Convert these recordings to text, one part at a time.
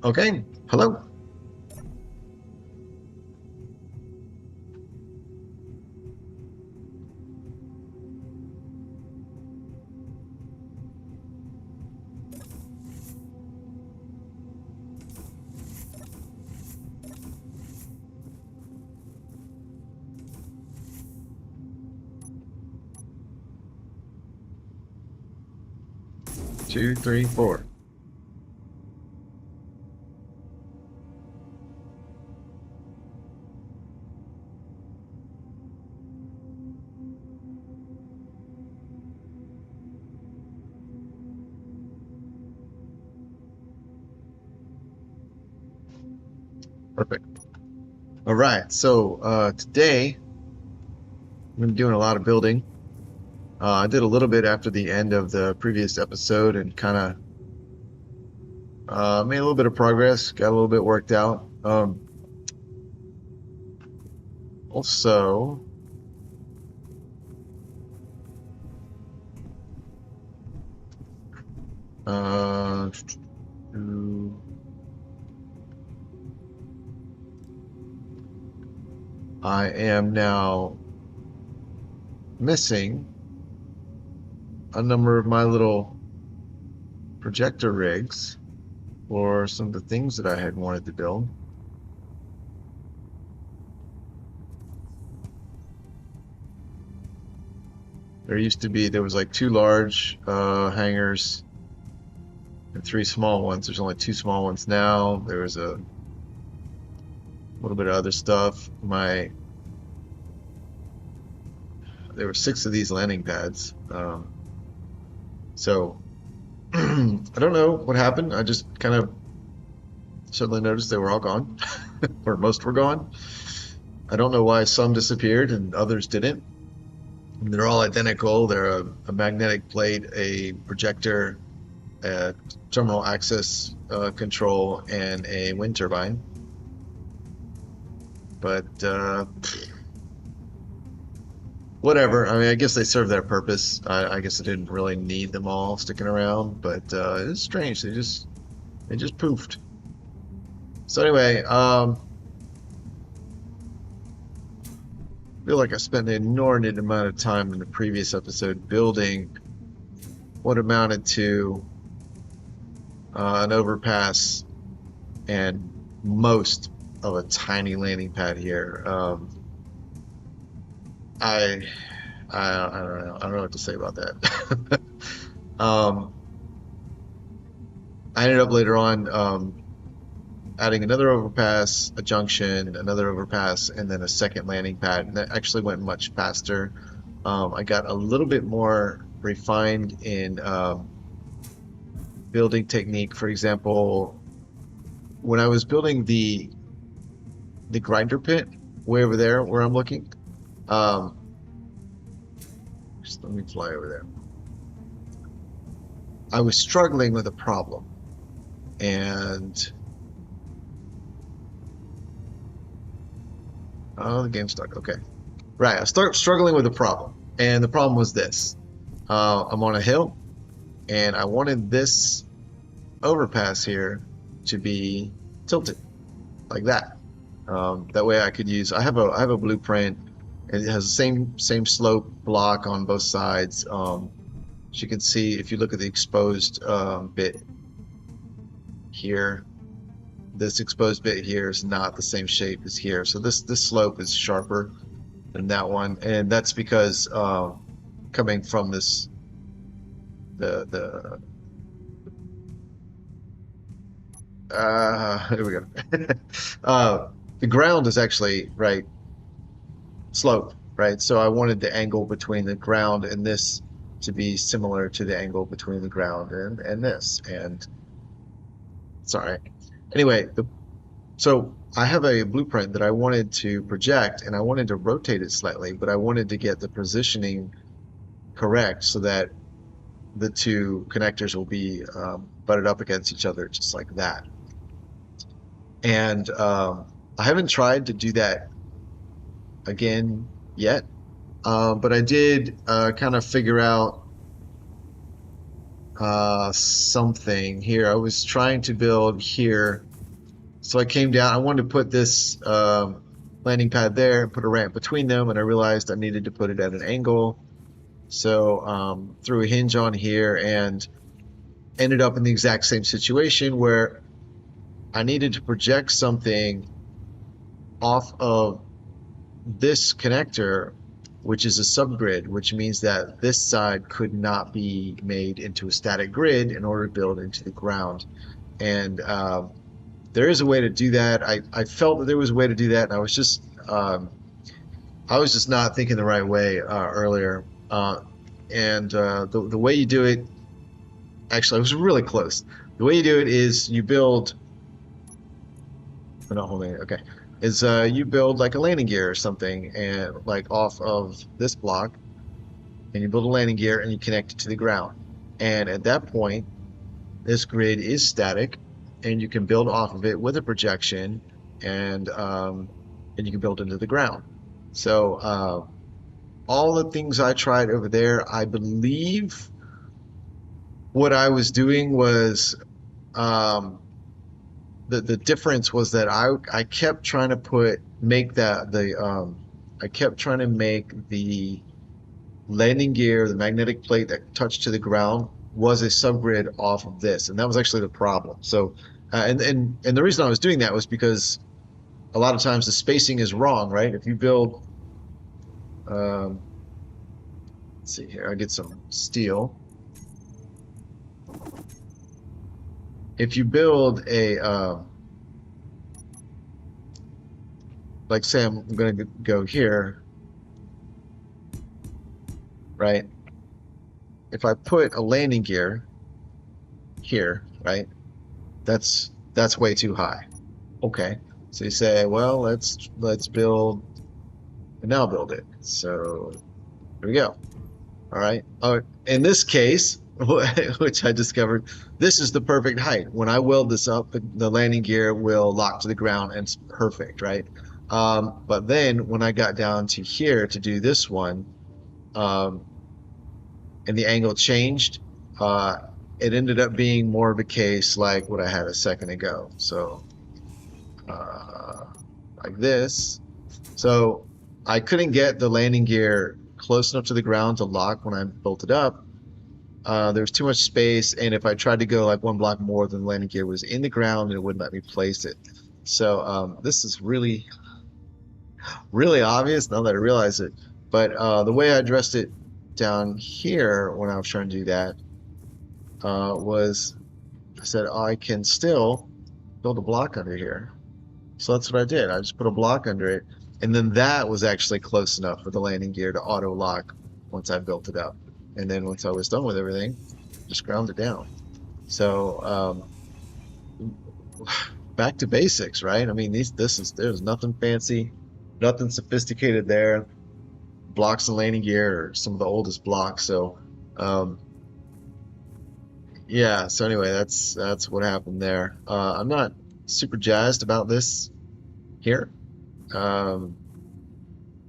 Okay, hello. Two, three, four. Perfect. All right, so today I'm gonna be doing a lot of building. I did a little bit after the end of the previous episode and kind of made a little bit of progress, got a little bit worked out. Also, uh, I am now missing a number of my little projector rigs for some of the things that I had wanted to build. There was like two large hangars and three small ones. There's only two small ones now. There was a little bit of other stuff. There were six of these landing pads. So I don't know what happened. I just kind of suddenly noticed they were all gone, or most were gone. I don't know why some disappeared and others didn't. They're all identical. They're a magnetic plate, a projector, a terminal access control, and a wind turbine. But whatever. I mean, I guess they serve their purpose. I guess I didn't really need them all sticking around, but it's strange. They just poofed. So anyway, I feel like I spent an inordinate amount of time in the previous episode building what amounted to an overpass and most of a tiny landing pad here. I, I don't know. I don't know what to say about that. um, I ended up later on adding another overpass, a junction, another overpass, and then a second landing pad. And that actually went much faster. I got a little bit more refined in building technique. For example, when I was building the grinder pit way over there where I'm looking, um, just let me fly over there. I was struggling with a problem, and oh, the game's stuck. Okay, right. I start struggling with a problem, and the problem was this: I'm on a hill, and I wanted this overpass here to be tilted like that. That way, I could use. I have a blueprint. And it has the same slope block on both sides. As you can see, if you look at the exposed bit here, this exposed bit here is not the same shape as here. So this slope is sharper than that one, and that's because coming from this the here we go. The ground is actually right slope, right? So I wanted the angle between the ground and this to be similar to the angle between the ground and this. And sorry. Anyway, so I have a blueprint that I wanted to project and I wanted to rotate it slightly, but I wanted to get the positioning correct so that the two connectors will be butted up against each other just like that. And I haven't tried to do that again yet, but I did kind of figure out something here. I was trying to build here So I came down. I wanted to put this landing pad there and put a ramp between them, and I realized I needed to put it at an angle. So threw a hinge on here and ended up in the exact same situation where I needed to project something off of this connector, which is a subgrid, which means that this side could not be made into a static grid in order to build into the ground. And there is a way to do that. I felt that there was a way to do that, and I was just not thinking the right way earlier. And the way you do it, actually, I was really close. The way you do it is you build. I'm not holding it. Okay, is you build like a landing gear or something, and like off of this block, and you build a landing gear and you connect it to the ground. And at that point, this grid is static, and you can build off of it with a projection, and you can build into the ground. So all the things I tried over there, I believe what I was doing was the difference was that I kept trying to make that I kept trying to make the landing gear, the magnetic plate that touched to the ground was a subgrid off of this, and that was actually the problem. So, and the reason I was doing that was because a lot of times the spacing is wrong, right? If you build, um, let's see here, I get some steel. If you build a, like say I'm going to go here, right? If I put a landing gear here, right? That's way too high. Okay. So you say, well, let's build and now build it. So here we go. All right. In this case, which I discovered, this is the perfect height. When I weld this up, the landing gear will lock to the ground and it's perfect, right? But then when I got down to here to do this one, um, and the angle changed, uh, it ended up being more of a case like what I had a second ago. So like this. So I couldn't get the landing gear close enough to the ground to lock when I built it up. There was too much space, and if I tried to go like one block more than the landing gear was in the ground, it wouldn't let me place it. So this is really, really obvious now that I realize it. But the way I addressed it down here when I was trying to do that was I said, oh, I can still build a block under here. So that's what I did. I just put a block under it, and then that was actually close enough for the landing gear to auto lock once I built it up. And then once I was done with everything, just ground it down. So back to basics, right? I mean, there's nothing fancy, nothing sophisticated there. Blocks and landing gear are some of the oldest blocks. So yeah. So anyway, that's what happened there. I'm not super jazzed about this here, um,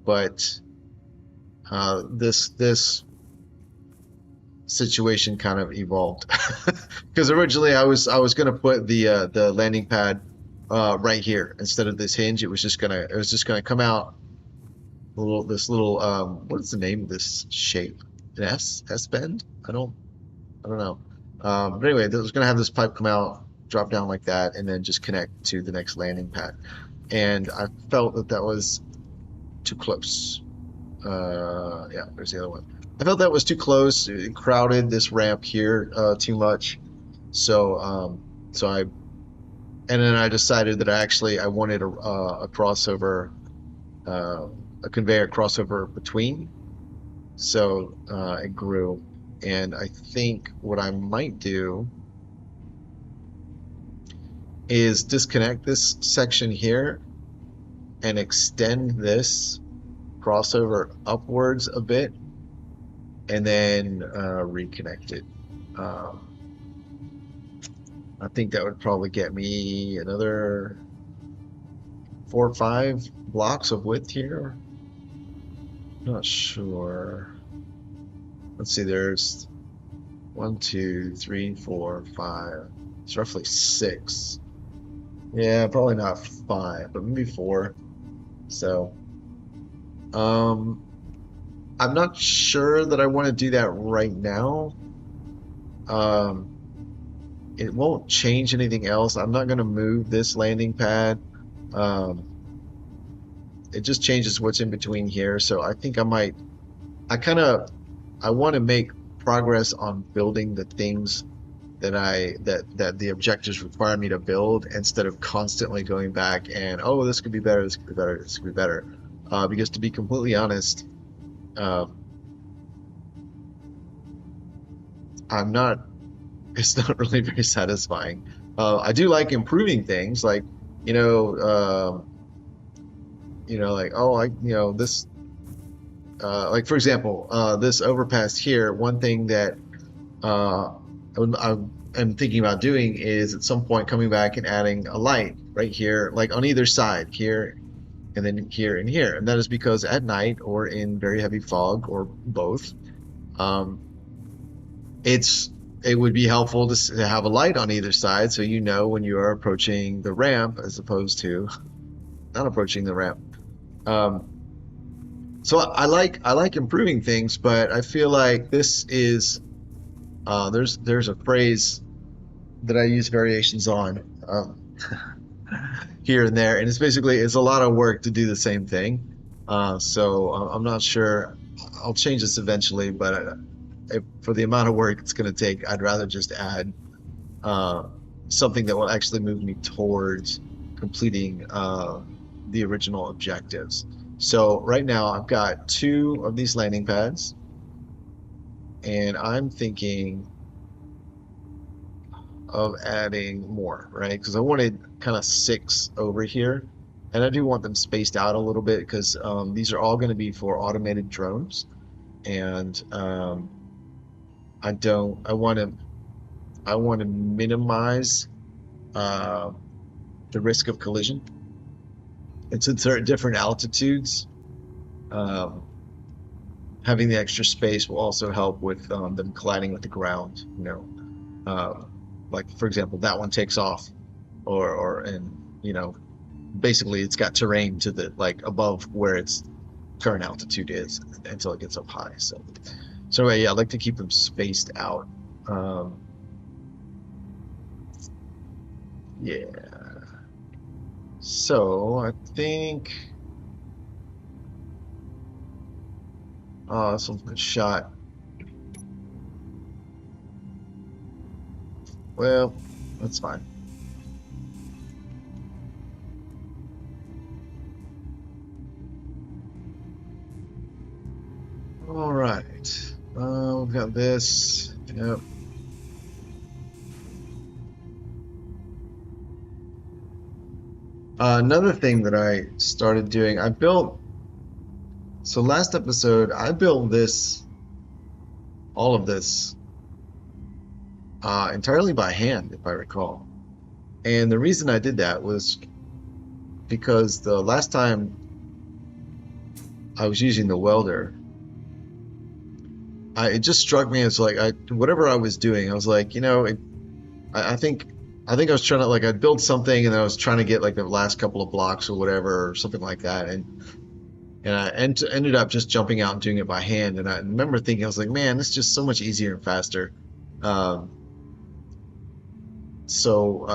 but this situation kind of evolved because originally I was gonna put the landing pad right here instead of this hinge. It was just gonna come out this little what is the name of this shape? An S bend? I don't know. But anyway, it was gonna have this pipe come out, drop down like that, and then just connect to the next landing pad. And I felt that that was too close. Yeah, there's the other one. I felt that was too close. It crowded this ramp here too much. So I, and then I decided that I wanted a crossover, a conveyor crossover between. So it grew, and I think what I might do is disconnect this section here and extend this crossover upwards a bit, and then reconnect it. I think that would probably get me another 4 or 5 blocks of width here. Not sure. Let's see, there's 1, 2, 3, 4, 5. It's roughly 6. Yeah, probably not five, but maybe four. So, um, I'm not sure that I want to do that right now. Um, it won't change anything else. I'm not going to move this landing pad. Um, it just changes what's in between here. So I think I might, I kind of, I want to make progress on building the things that the objectives require me to build instead of constantly going back and, oh, this could be better, this could be better, this could be better. Because to be completely honest, um, I'm not, it's not really very satisfying. I do like improving things, like, you know, like, oh, this, like for example, this overpass here. One thing that I'm thinking about doing is at some point coming back and adding a light right here, like on either side, here and then here and here. And that is because at night or in very heavy fog or both, um, it's it would be helpful to have a light on either side so you know when you are approaching the ramp as opposed to not approaching the ramp. Um, so I like improving things, but I feel like this is there's a phrase that I use variations on here and there, and it's a lot of work to do the same thing. So I'm not sure. I'll change this eventually, but for the amount of work it's going to take, I'd rather just add uh, something that will actually move me towards completing the original objectives. So right now I've got two of these landing pads, and I'm thinking of adding more, right? Because I wanted kind of six over here. And I do want them spaced out a little bit because these are all going to be for automated drones. And I don't, I want to minimize uh, the risk of collision. And since they're at different altitudes, um, having the extra space will also help with them colliding with the ground. Uh, like for example, that one takes off, and you know, basically it's got terrain to the like above where its current altitude is until it gets up high. So yeah, I like to keep them spaced out. Um, yeah. So I think, oh, this one's been shot. Well, that's fine. All right. We've got this. Yep. Another thing that I started doing, so last episode, I built all of this, entirely by hand, if I recall. And the reason I did that was because the last time I was using the welder, it just struck me as like, whatever I was doing, I was like, I think I was trying to like I'd build something and I was trying to get like the last couple of blocks or whatever or something like that, and I ended up just jumping out and doing it by hand. And I remember thinking, I was like, man, this is just so much easier and faster. Um, so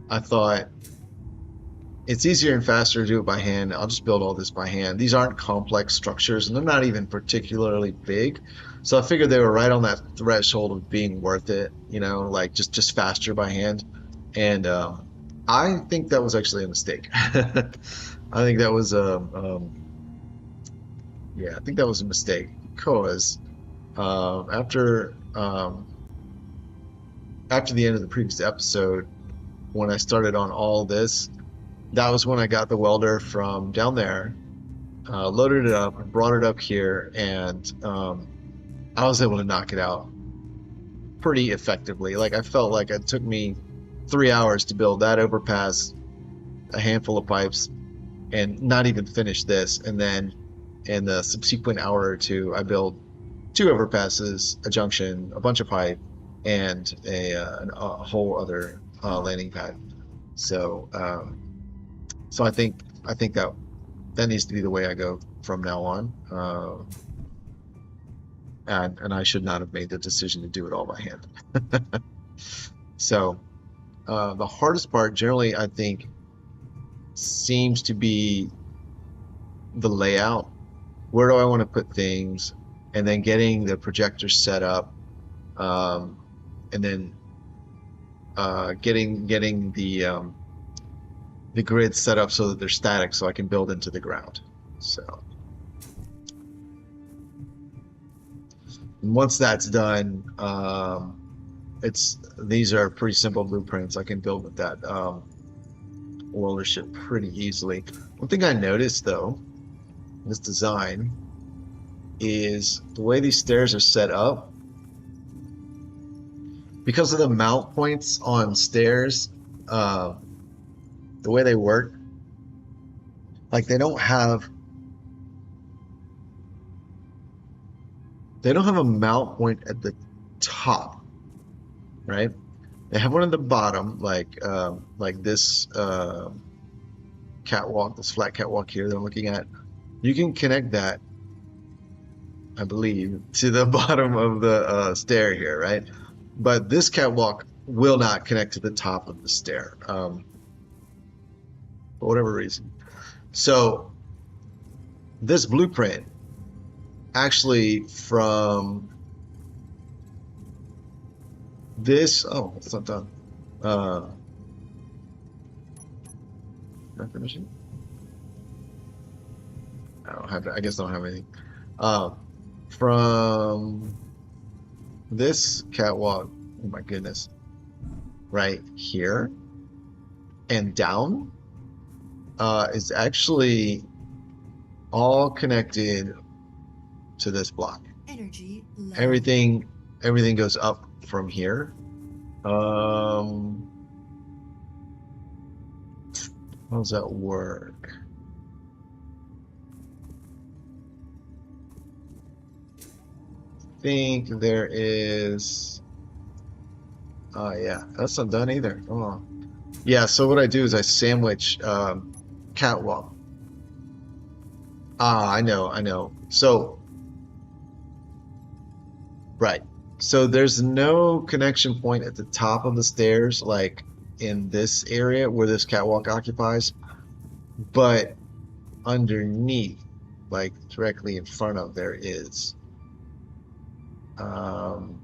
I thought it's easier and faster to do it by hand. I'll just build all this by hand. These aren't complex structures and they're not even particularly big. So I figured they were right on that threshold of being worth it, like just faster by hand. And I think that was actually a mistake. I think that was yeah, I think that was a mistake because after the end of the previous episode, when I started on all this, that was when I got the welder from down there, loaded it up, and brought it up here, and I was able to knock it out pretty effectively. Like I felt like it took me 3 hours to build that overpass, a handful of pipes, and not even finish this. And then in the subsequent hour or two, I built two overpasses, a junction, a bunch of pipe, and a whole other landing pad. So so I think that that needs to be the way I go from now on. And I should not have made the decision to do it all by hand. So the hardest part generally, I think, seems to be the layout. Where do I want to put things? And then getting the projector set up, um, and then getting the grid set up so that they're static, so I can build into the ground. So once that's done, it's these are pretty simple blueprints. I can build with that roller ship pretty easily. One thing I noticed though, in this design, is the way these stairs are set up. Because of the mount points on stairs, uh, the way they work, like they don't have a mount point at the top, right? They have one at the bottom, like this catwalk, this flat catwalk here that I'm looking at. You can connect that, I believe, to the bottom of the stair here, right? But this catwalk will not connect to the top of the stair, for whatever reason. So this blueprint actually from this, oh, it's not done. Not finishing. I don't have. I guess I don't have anything. Uh, from this catwalk, oh my goodness, right here and down, is actually all connected to this block. Energy low. Everything goes up from here. How does that work? I think there is. Yeah, that's not done either. Oh, yeah. So what I do is I sandwich catwalk. Ah, I know. So right. So there's no connection point at the top of the stairs, like in this area where this catwalk occupies, but underneath, like directly in front of, there is. Um,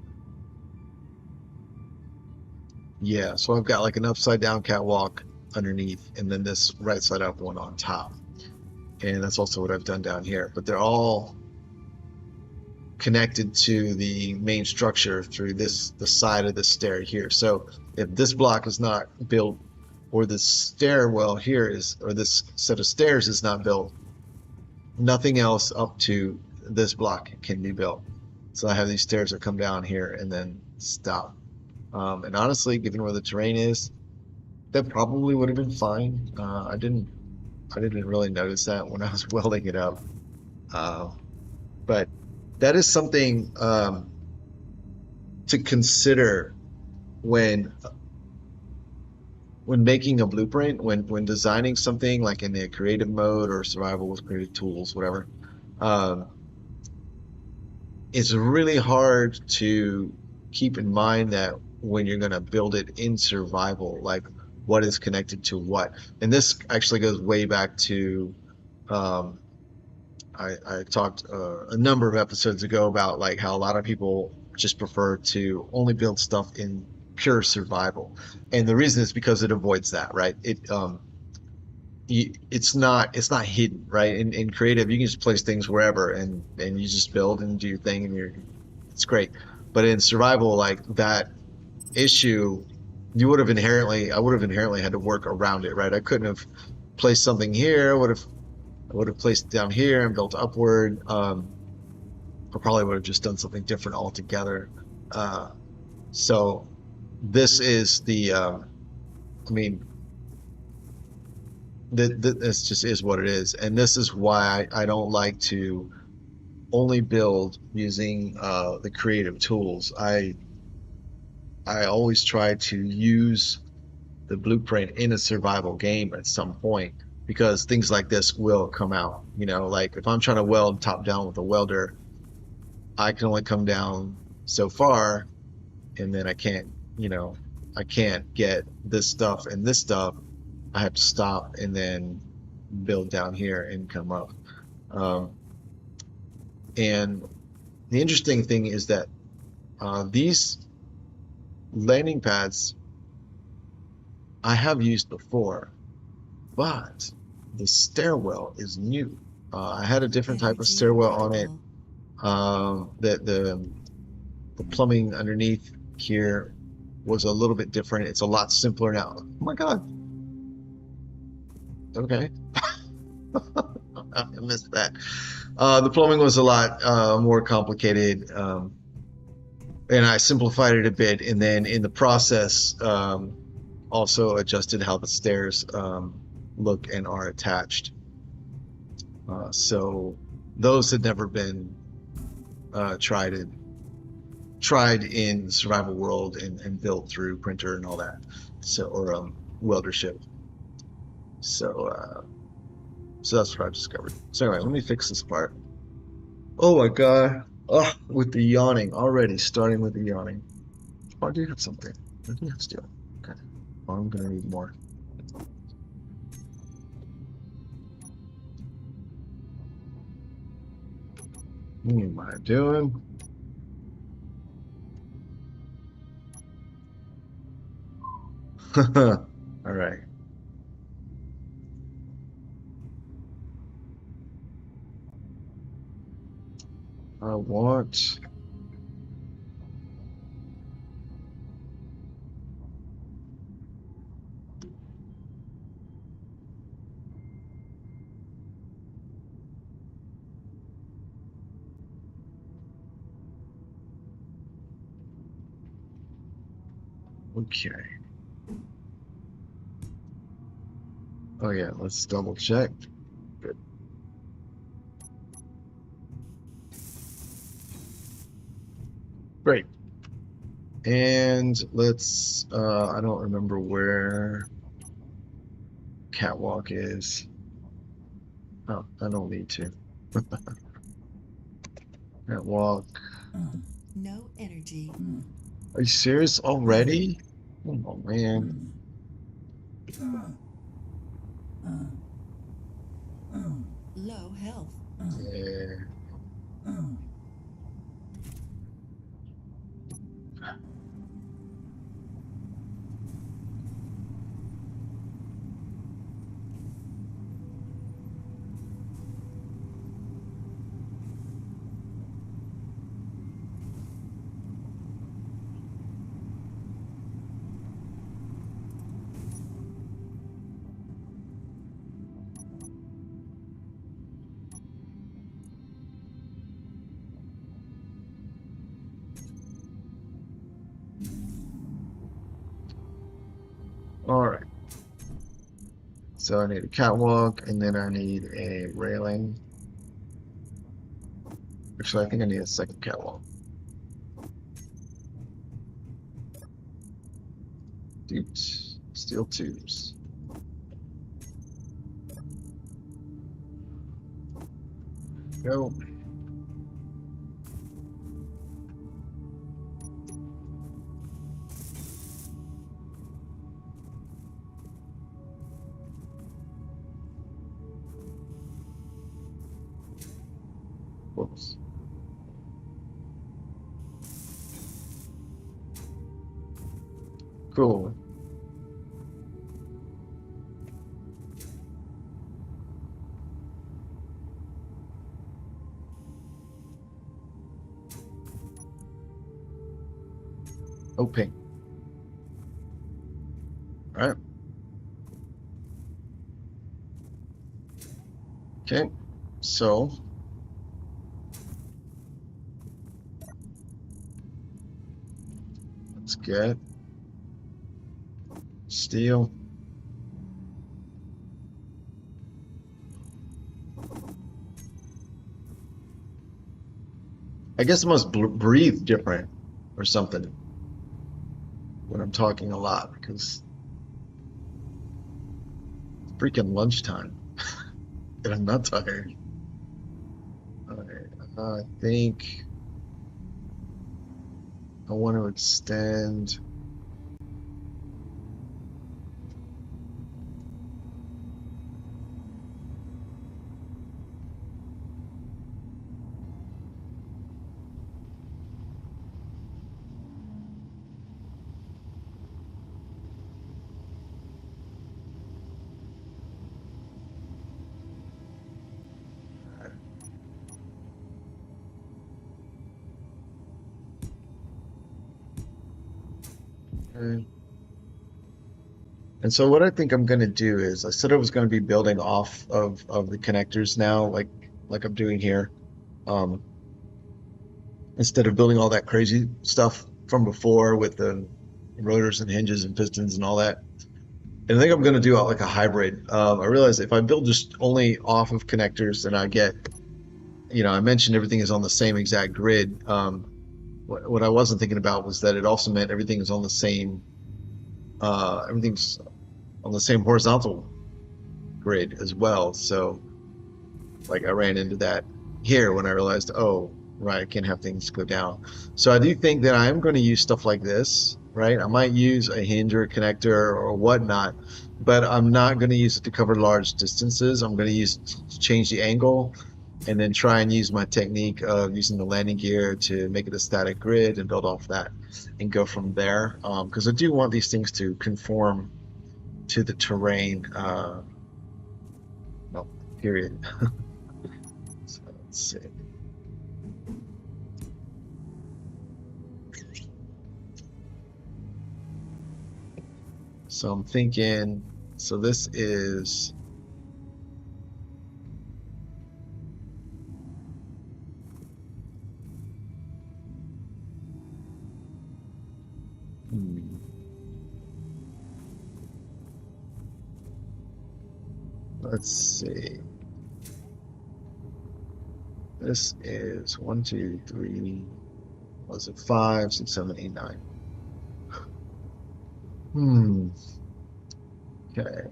yeah, so I've got like an upside down catwalk underneath, and then this right side up one on top. And that's also what I've done down here. But they're all connected to the main structure through the side of the stair here. So if this block is not built, or this stairwell here is, or this set of stairs is not built, nothing else up to this block can be built. So I have these stairs that come down here and then stop. And honestly, given where the terrain is, that probably would have been fine. I didn't really notice that when I was welding it up. But that is something to consider when making a blueprint, when designing something like in the creative mode or survival with creative tools, whatever. It's really hard to keep in mind that when you're going to build it in survival, like what is connected to what. And this actually goes way back to I talked a number of episodes ago about like how a lot of people just prefer to only build stuff in pure survival, and the reason is because it avoids that, right? It's not hidden, right? In creative, you can just place things wherever, and you just build and do your thing, and it's great. But in survival, like that issue, I would have inherently had to work around it, right? I couldn't have placed something here. I would have placed it down here and built upward. I probably would have just done something different altogether. So this is the, I mean, this just is what it is. And this is why I don't like to only build using the creative tools. I always try to use the blueprint in a survival game at some point, because things like this will come out. You know, like if I'm trying to weld top down with a welder, I can only come down so far, and then I can't, you know, I can't get this stuff and this stuff. I have to stop and then build down here and come up. Um, and the interesting thing is that these landing pads I have used before, but the stairwell is new. I had a different type of Energy stairwell on it. critical. The plumbing underneath here was a little bit different. It's a lot simpler now. Oh my God. Okay. I missed that. The plumbing was a lot more complicated, and I simplified it a bit. And then in the process, also adjusted how the stairs look and are attached. So those had never been tried in survival world and built through printer and all that. So or weldership. So so that's what I've discovered. So anyway, let me fix this part. Oh my God. Oh, with the yawning already, starting with the yawning. Oh, I do have something. I do have steel. Okay. Oh, I'm gonna need more. What am I doing? All right. I want. Okay. Oh yeah, let's double check. Good. Great. And let's I don't remember where catwalk is. Oh, I don't need to. Catwalk. No energy. Are you serious already? Oh man. Low health. Yeah. All right. So I need a catwalk, and then I need a railing. Actually, I think I need a second catwalk. Dude, steel tubes. Go. Whoops. Cool. Oh, pink. All right. Okay. So let's get steel. I guess I must breathe different or something when I'm talking a lot because freaking lunchtime and I'm not tired. All right, I think I want to extend. Okay. And so what I think I'm going to do is I said I was going to be building off of the connectors now, like I'm doing here, um, instead of building all that crazy stuff from before with the rotors and hinges and pistons and all that. And I think I'm going to do like a hybrid. I realize if I build just only off of connectors, then I get, I mentioned everything is on the same exact grid. What I wasn't thinking about was that it also meant everything is on the same, everything's on the same horizontal grid as well. So like I ran into that here when I realized, oh, right, I can't have things go down. So I do think that I'm going to use stuff like this, right? I might use a hinge or a connector or whatnot, but I'm not going to use it to cover large distances. I'm going to use it to change the angle and then try and use my technique of using the landing gear to make it a static grid and build off that and go from there. Because I do want these things to conform to the terrain, well, period. So let's see. So I'm thinking, so this is, hmm, let's see. This is one, two, three, was it five, six, seven, eight, nine? Hmm. Okay.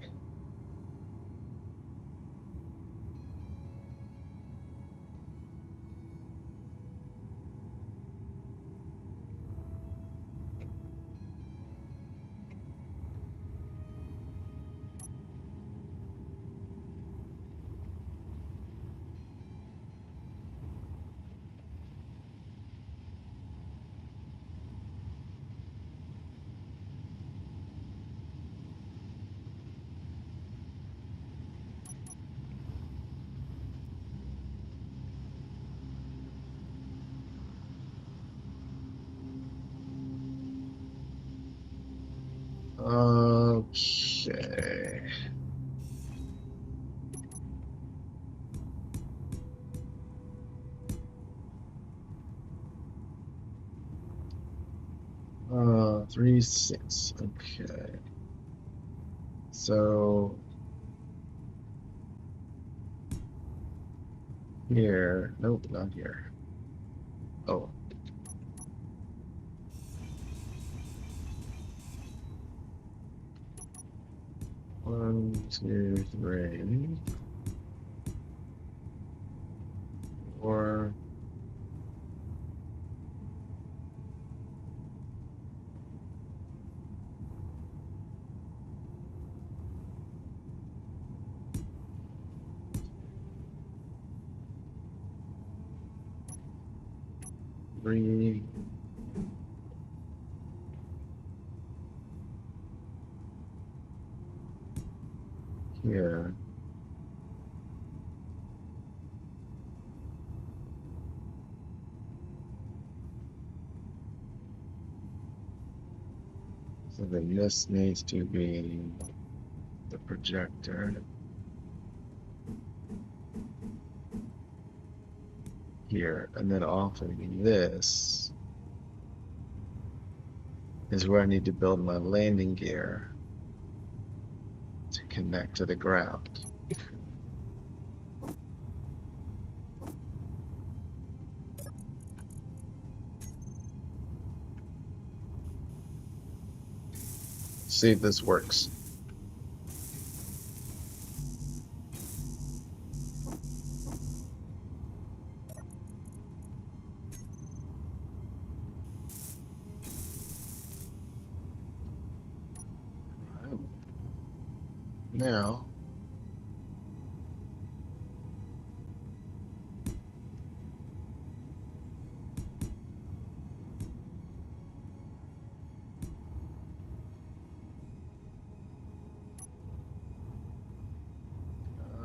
3, 6. Okay. So here, nope, not here. Oh, 1, 2, 3, 4, 3 here. So then this needs to be the projector here, and then off of this is where I need to build my landing gear to connect to the ground. See if this works. now.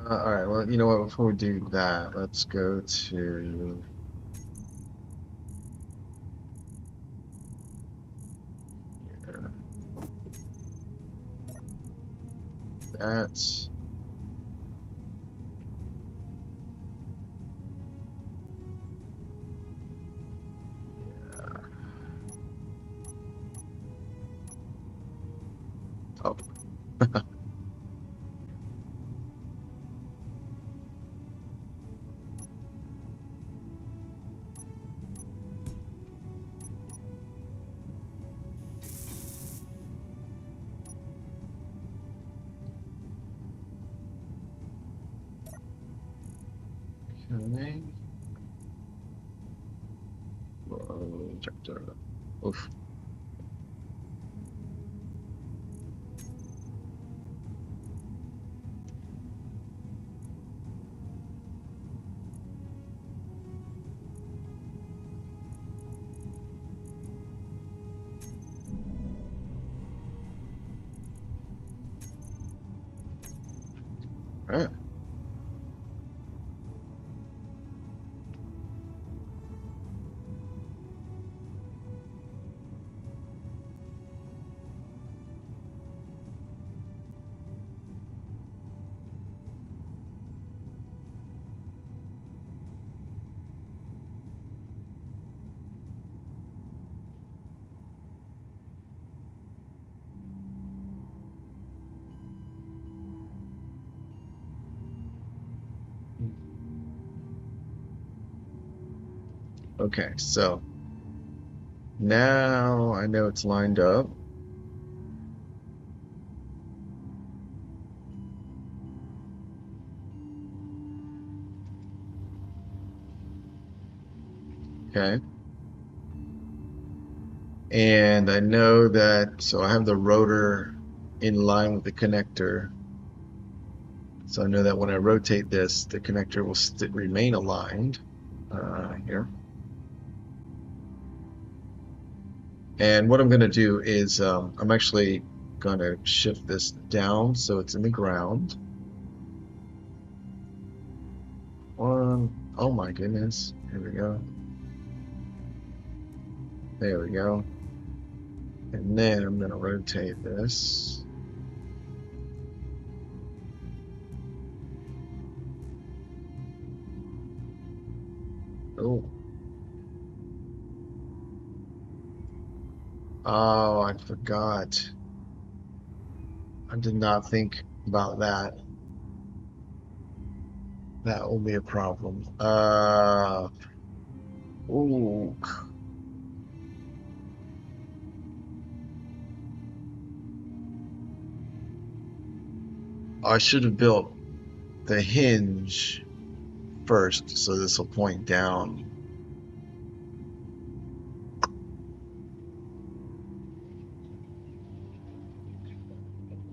All right, well, you know what? Before we do that, let's go to that. Oh, okay. Chapter. Oof. All right. Okay, so now I know it's lined up. Okay. And I know that, so I have the rotor in line with the connector. So I know that when I rotate this, the connector will remain aligned here. And what I'm going to do is I'm actually going to shift this down so it's in the ground. Oh my goodness. Here we go. There we go. And then I'm going to rotate this. Oh. Oh, I forgot. I did not think about that. That will be a problem. Ooh. I should have built the hinge first, so this will point down.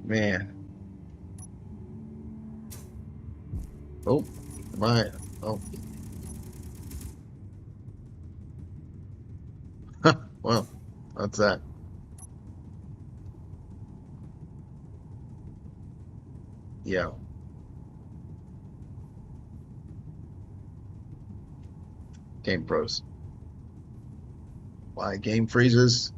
Man. Oh, my. Oh, well, that's that. Yeah, game froze. Why game freezes?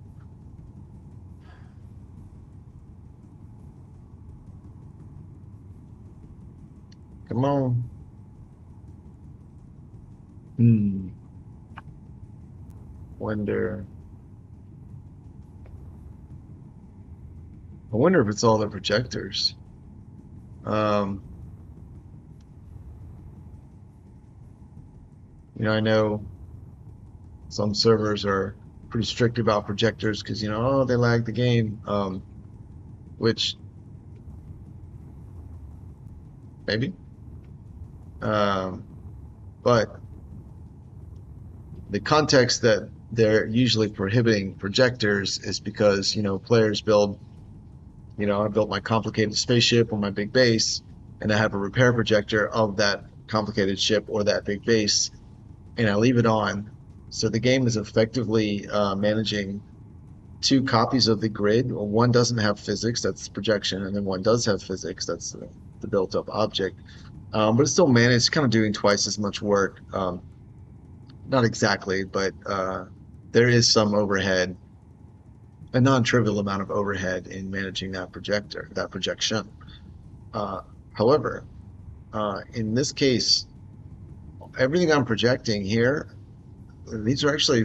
Come on. Hmm. Wonder. I wonder if it's all the projectors. Um, I know some servers are pretty strict about projectors because oh, they lag the game. Which maybe. Um, but the context that they're usually prohibiting projectors is because players build You know, I built my complicated spaceship or my big base, and I have a repair projector of that complicated ship or that big base, and I leave it on. So the game is effectively managing two copies of the grid. Well, one doesn't have physics, that's projection, and then one does have physics, that's the built-up object. But it's still managed, kind of doing twice as much work. Not exactly, but there is some overhead, a non-trivial amount of overhead in managing that projector, that projection. Uh, However, in this case, everything I'm projecting here, these are actually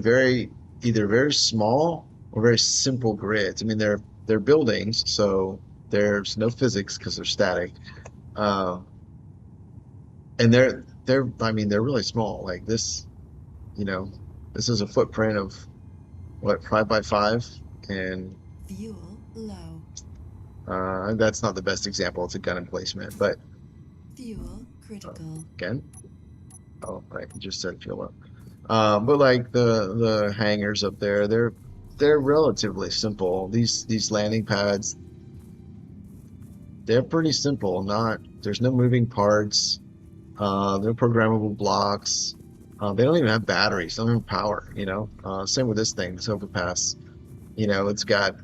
either very small or very simple grids. I mean, they're buildings, so there's no physics because they're static. Um, and I mean, they're really small. Like this, you know, this is a footprint of what, 5 by 5, and Fuel low. that's not the best example. It's a gun emplacement, but Fuel critical. again, oh, right, you just said fuel up. But like the hangars up there, they're relatively simple. These landing pads, they're pretty simple. Not There's no moving parts. No programmable blocks. They don't even have batteries. They don't have power. Same with this thing, this overpass. It's got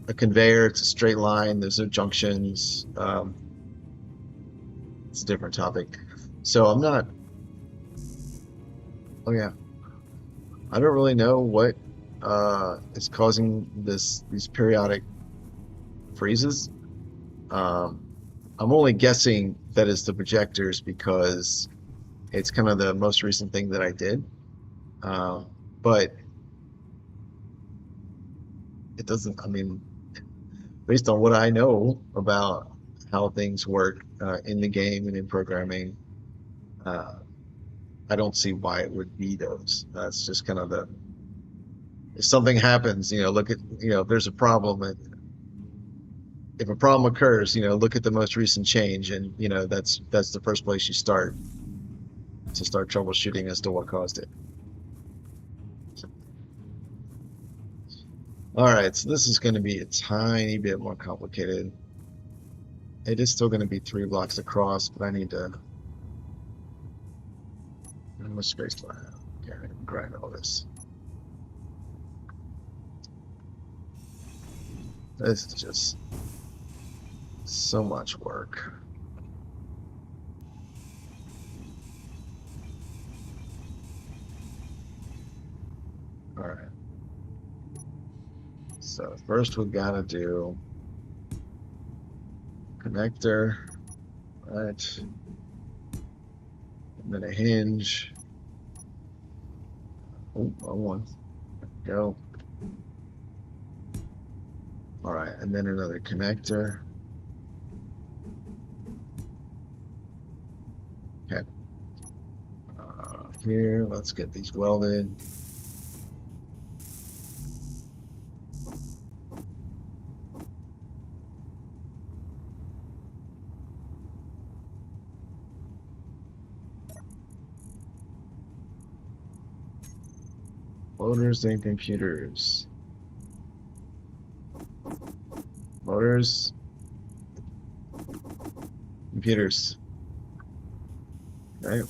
a conveyor. It's a straight line. There's no junctions. It's a different topic. So I'm not. Oh yeah, I don't really know what is causing these periodic freezes. Um, I'm only guessing that it's the projectors because it's kind of the most recent thing that I did. Um, but it doesn't, I mean, based on what I know about how things work in the game and in programming, uh, I don't see why it would be those. That's just kind of if something happens, look at, if there's a problem, if a problem occurs, look at the most recent change, and that's the first place you start to start troubleshooting as to what caused it. All right, so this is going to be a tiny bit more complicated. It is still going to be 3 blocks across, but I need to. How much space do I have? Yeah, I can grind all this. This is just so much work. All right. So first we've got to do connector, right? And then a hinge. Oh, wrong one. Go. All right, and then another connector. Okay. Here, let's get these welded. Motors and computers. Motors, computers. Right.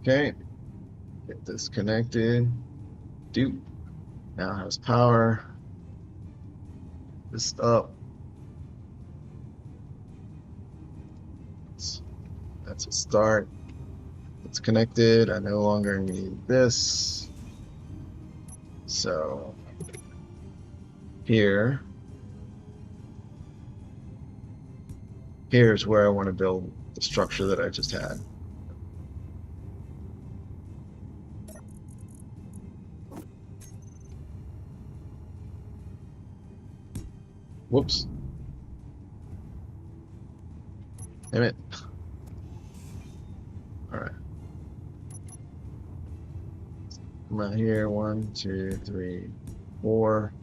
Okay. Get this connected. Dude, now has power. This up. That's a start. It's connected. I no longer need this. So here, here's where I want to build the structure that I just had. Whoops. Damn it. All right. Come out here. 1, 2, 3, 4.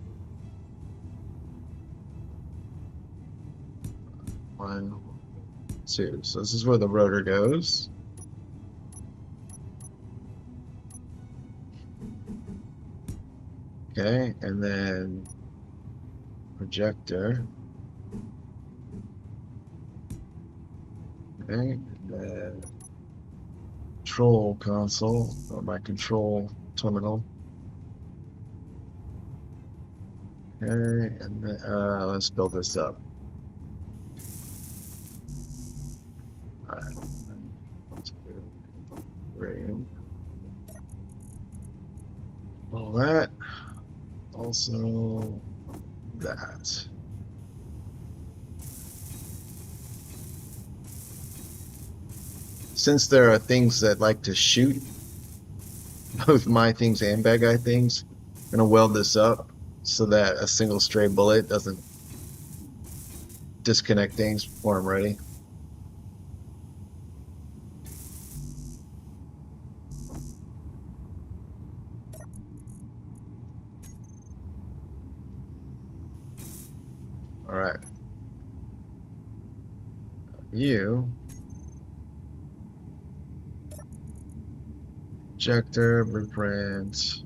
1, 2. So this is where the rotor goes. Okay, and then projector. Okay, and then control console, or my control terminal. Okay, and then, let's build this up. All right. 1, 2, 3. All that. Also that. Since there are things that like to shoot, both my things and bad guy things, I'm gonna weld this up so that a single stray bullet doesn't disconnect things before I'm ready. All right. You projector, blueprint,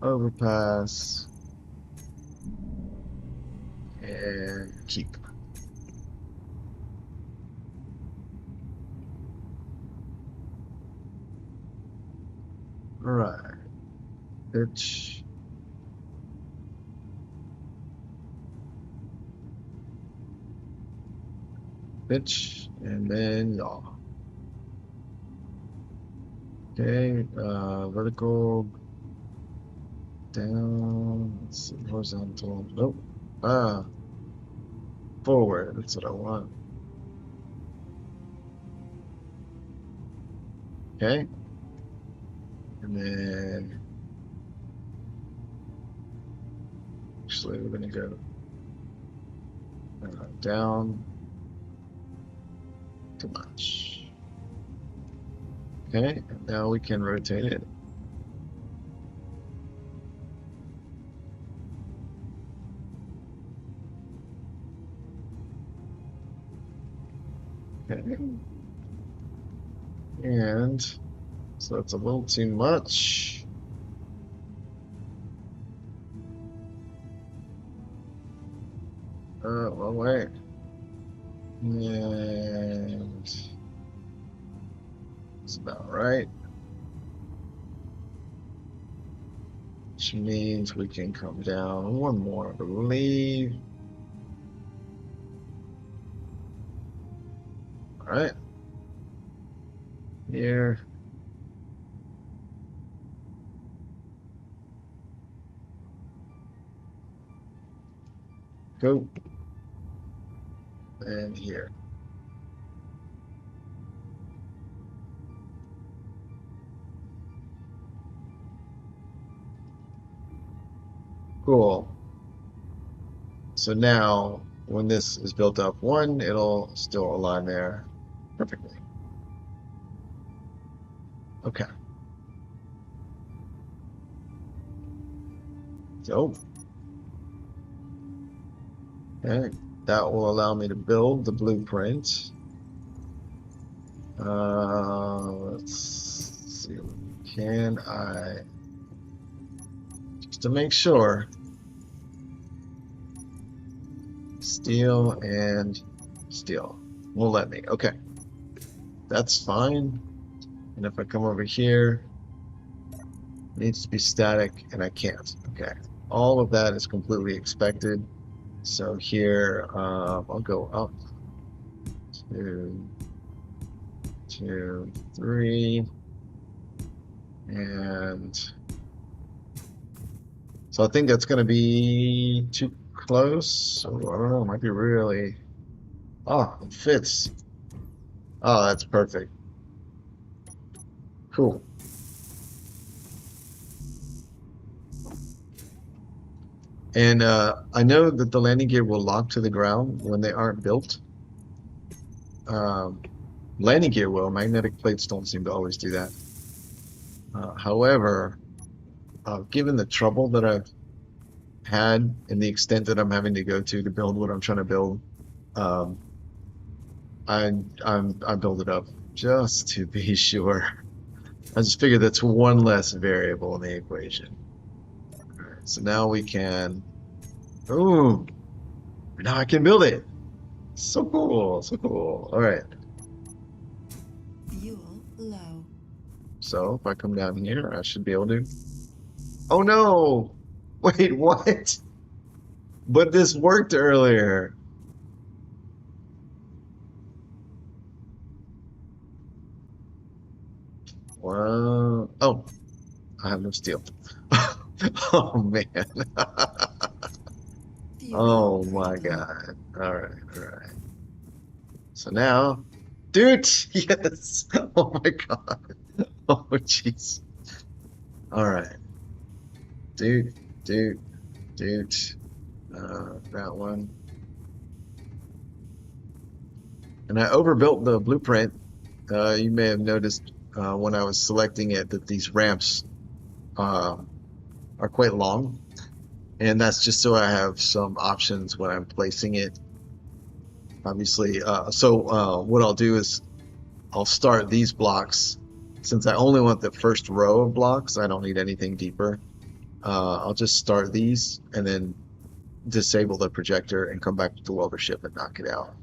overpass, and keep. All right. Pitch. Pitch, and then yaw. Okay, vertical down, let's see, horizontal, nope. Forward, that's what I want. Okay, and then actually we're gonna go down too much. Okay, and now we can rotate it. Okay. And so that's a little too much. Well, wait. And it's about right. Which means we can come down one more, I believe. All right. Here. Go. And here. Cool. So now, when this is built up one, it'll still align there perfectly. Okay. So, okay, that will allow me to build the blueprint. Let's see. Can I, just to make sure, steel and steel will let me. Okay, that's fine. And if I come over here, it needs to be static, and I can't. Okay, all of that is completely expected. So here, I'll go up 2, 2, 3, and so I think that's going to be too close. So I don't know. It might be really. Oh, it fits. Oh, that's perfect. Cool. And I know that the landing gear will lock to the ground when they aren't built. Landing gear will. Magnetic plates don't seem to always do that. However, given the trouble that I've had and the extent that I'm having to go to build what I'm trying to build, um, I build it up just to be sure. I just figured that's one less variable in the equation. All right, so now we can. Ooh, now I can build it. So cool, so cool. All right. Fuel low. So if I come down here, I should be able to. Oh no! Wait, what? But this worked earlier. Well, oh, I have no steel. Oh man. Fuel Oh my critical. God. All right, all right. So now, dude, yes. Oh my God. Oh jeez. All right, dude, dude, dude. That one. And I overbuilt the blueprint. You may have noticed when I was selecting it that these ramps uh, are quite long, and that's just so I have some options when I'm placing it. Obviously, what I'll do is I'll start these blocks since I only want the first row of blocks. I don't need anything deeper. I'll just start these and then disable the projector and come back to the welder ship and knock it out.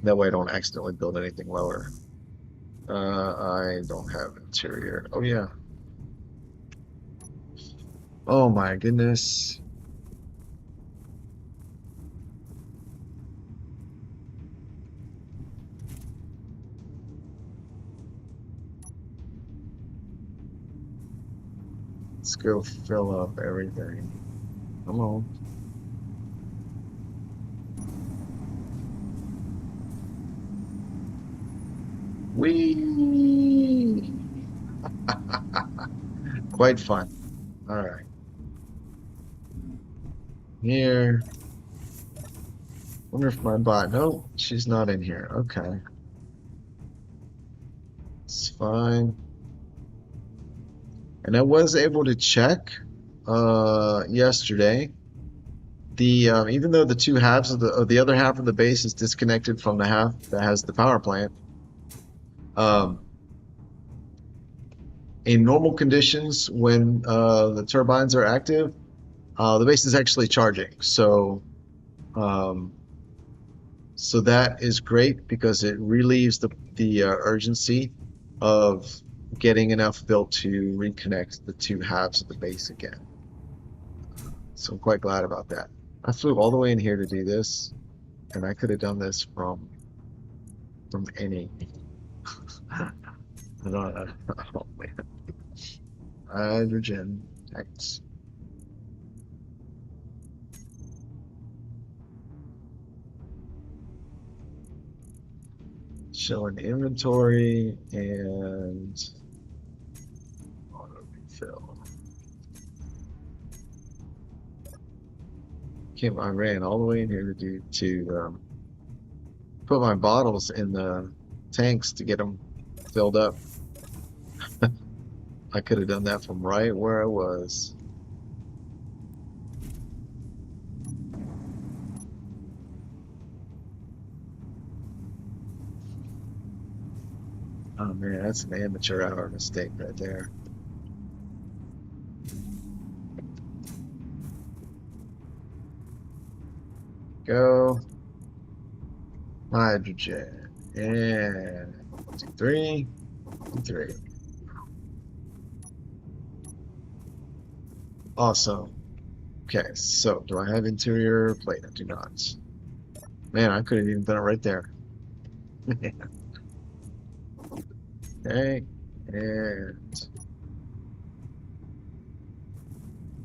That way I don't accidentally build anything lower. I don't have interior. Oh yeah. Oh my goodness. Let's go fill up everything. Come on. Whee! Quite fun. All right. Here. Wonder if my bot. No, she's not in here. Okay. It's fine. And I was able to check yesterday. The even though the two halves of the other half of the base is disconnected from the half that has the power plant, um, in normal conditions when the turbines are active, the base is actually charging. Um, so that is great because it relieves the urgency of getting enough built to reconnect the two halves of the base again. So I'm quite glad about that. I flew all the way in here to do this, and I could have done this from any. I don't know. Oh man. Hydrogen tanks. Showing inventory and auto refill. I ran all the way in here to put my bottles in the tanks to get them filled up. I could have done that from right where I was. Oh man, that's an amateur hour mistake right there. Go. Hydrogen. And 2, 3, 3. Awesome. Okay, so do I have interior plate? I do not. Man, I could have even done it right there. Okay, and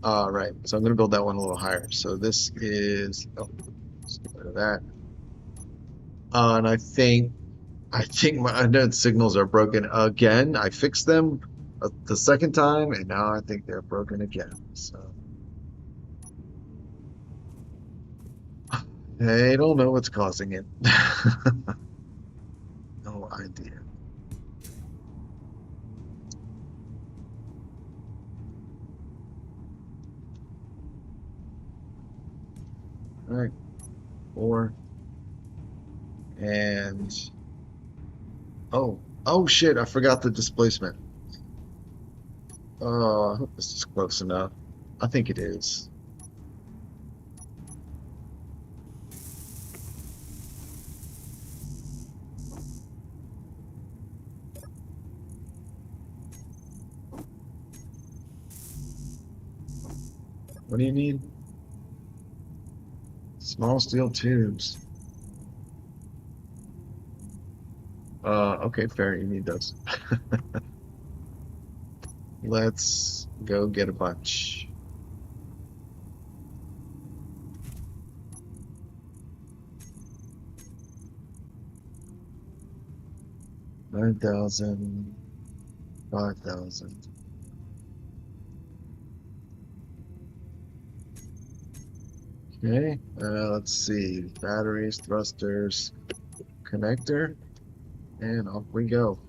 all right. So I'm gonna build that one a little higher. So this is let's get rid of that. And I think my internet signals are broken again. I fixed them the second time, and now I think they're broken again. So I don't know what's causing it. No idea. All right, 4. And oh shit, I forgot the displacement. I hope this is close enough. I think it is. What do you need? Small steel tubes. Okay, fair. You need those. Let's go get a bunch. 9,000, 5,000. Okay, let's see. Batteries, thrusters, connector, and off we go.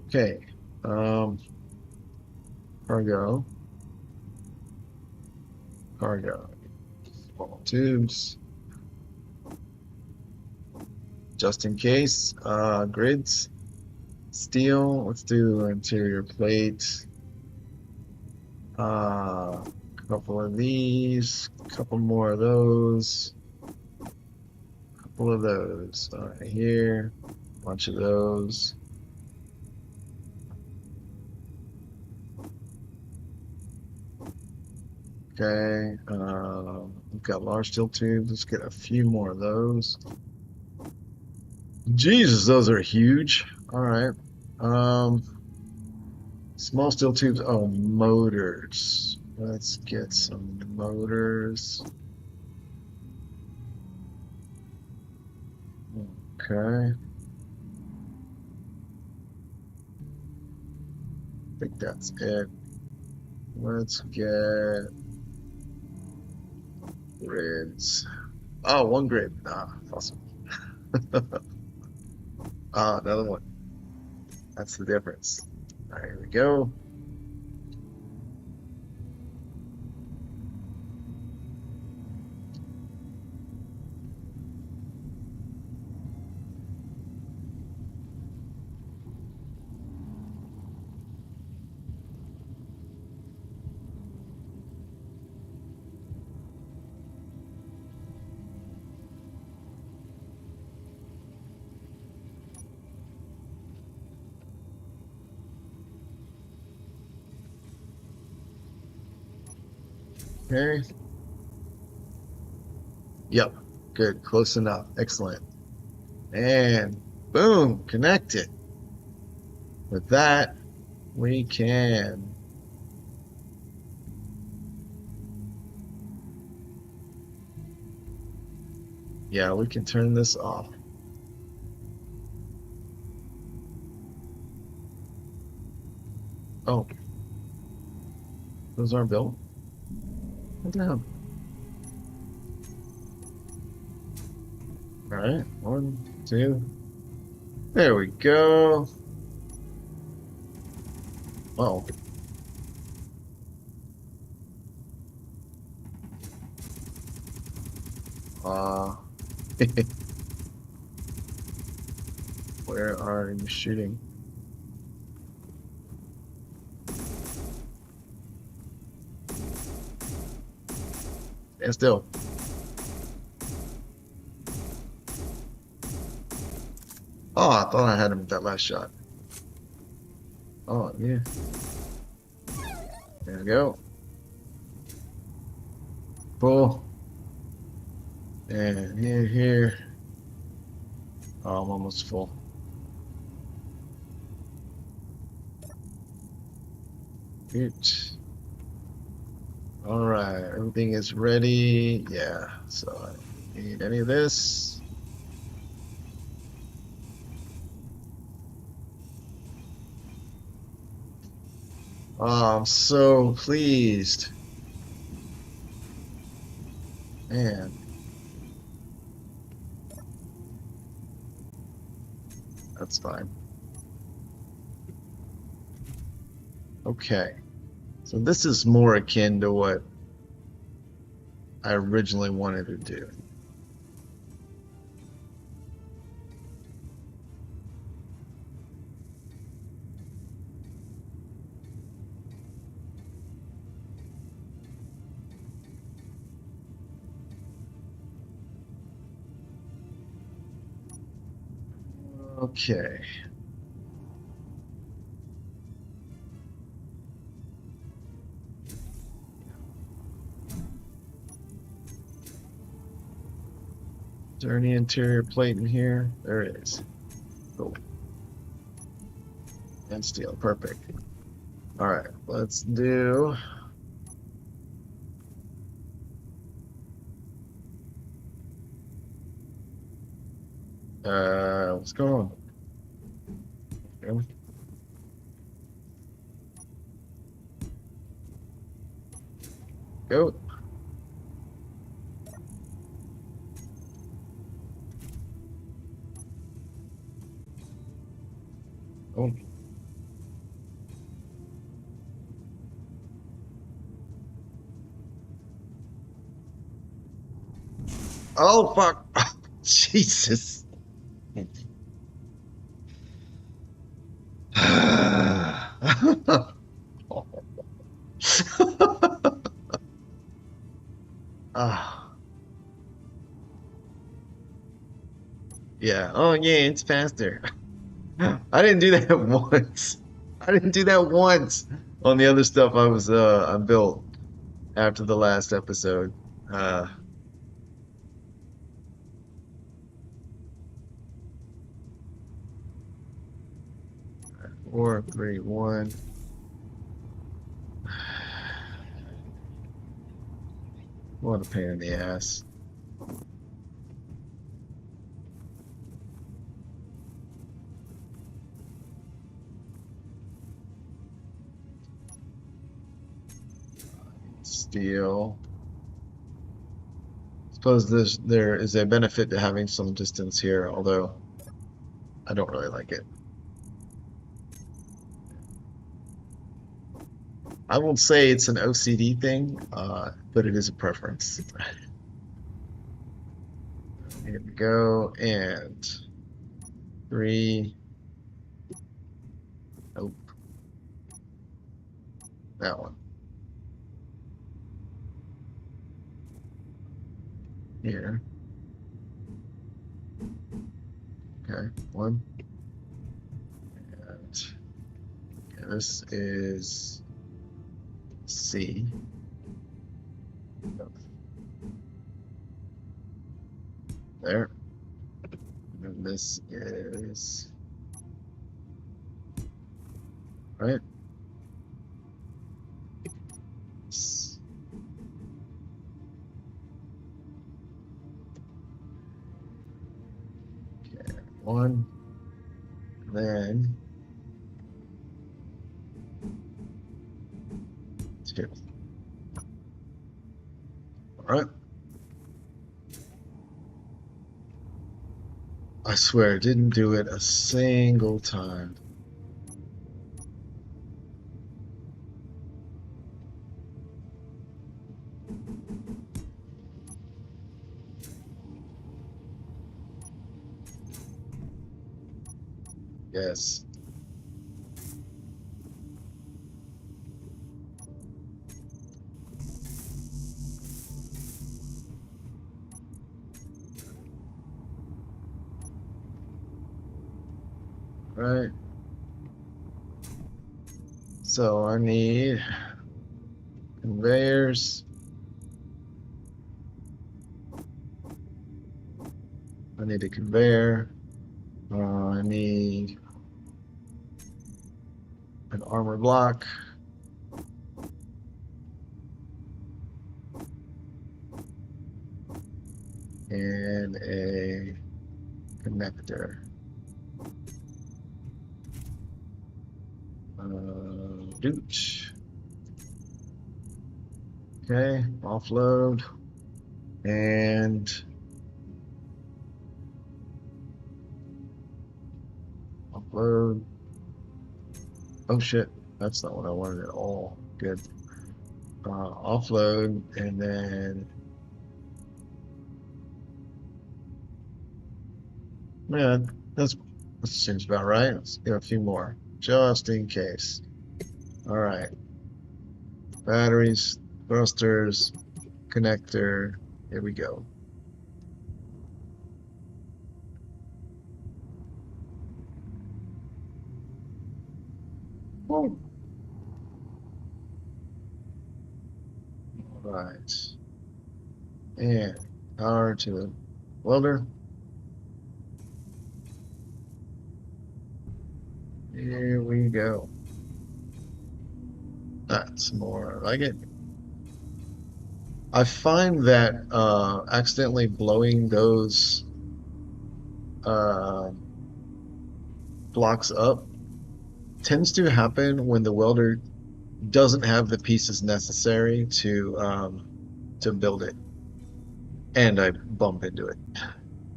Okay, um, cargo, cargo, small tubes, just in case. Grids, steel. Let's do interior plate. A couple of these, a couple more of those, a couple of those. All right, here, a bunch of those. Okay, we've got large steel tubes. Let's get a few more of those. Jesus, those are huge. All right. Um, Small steel tubes. Oh, motors. Let's get some motors. Okay. I think that's it. Let's get grids. Oh, one grid. Ah, awesome. Ah, another one. That's the difference. All right, here we go. Okay. Yep. Good. Close enough. Excellent. And boom, connected. With that, we can. Yeah, we can turn this off. Oh, those aren't built. Hold down. All right. 1, 2. There we go. Oh. Uh, where are you shooting? Stand still. Oh, I thought I had him with that last shot. Oh, yeah. There we go. Full. And here. Oh, I'm almost full. Good. All right, everything is ready. Yeah, so I don't need any of this. Oh, I'm so pleased. Man, that's fine. Okay. So this is more akin to what I originally wanted to do. Okay. Is there any interior plate in here? There is. Cool. And steel. Perfect. All right. Let's do. What's going on? Go. Go. Oh, oh fuck. Jesus. Ah, yeah. Oh, yeah, it's faster. I didn't do that once. I didn't do that once on the other stuff I built after the last episode. Uh 4, 3, 1. What a pain in the ass. Steel. Suppose there is a benefit to having some distance here, although I don't really like it. I won't say it's an OCD thing, but it is a preference. Here we go, and 3. Oh, that one. Here. Okay, 1. And okay, this is C. There. And this is right. Okay, 1. Then 2. All right. I swear, I didn't do it a single time. Yes. Right. So I need conveyors. I need a conveyor. I need an armor block. And a connector. Dooch. Okay, offload and offload. Oh shit, that's not what I wanted at all. Good. Offload and then, man, that seems about right. Let's get a few more just in case. All right, batteries, thrusters, connector. Here we go. Oh, all right, and power to the welder. Here we go. That's more like it. I find that accidentally blowing those uh, blocks up tends to happen when the welder doesn't have the pieces necessary to build it, and I bump into it.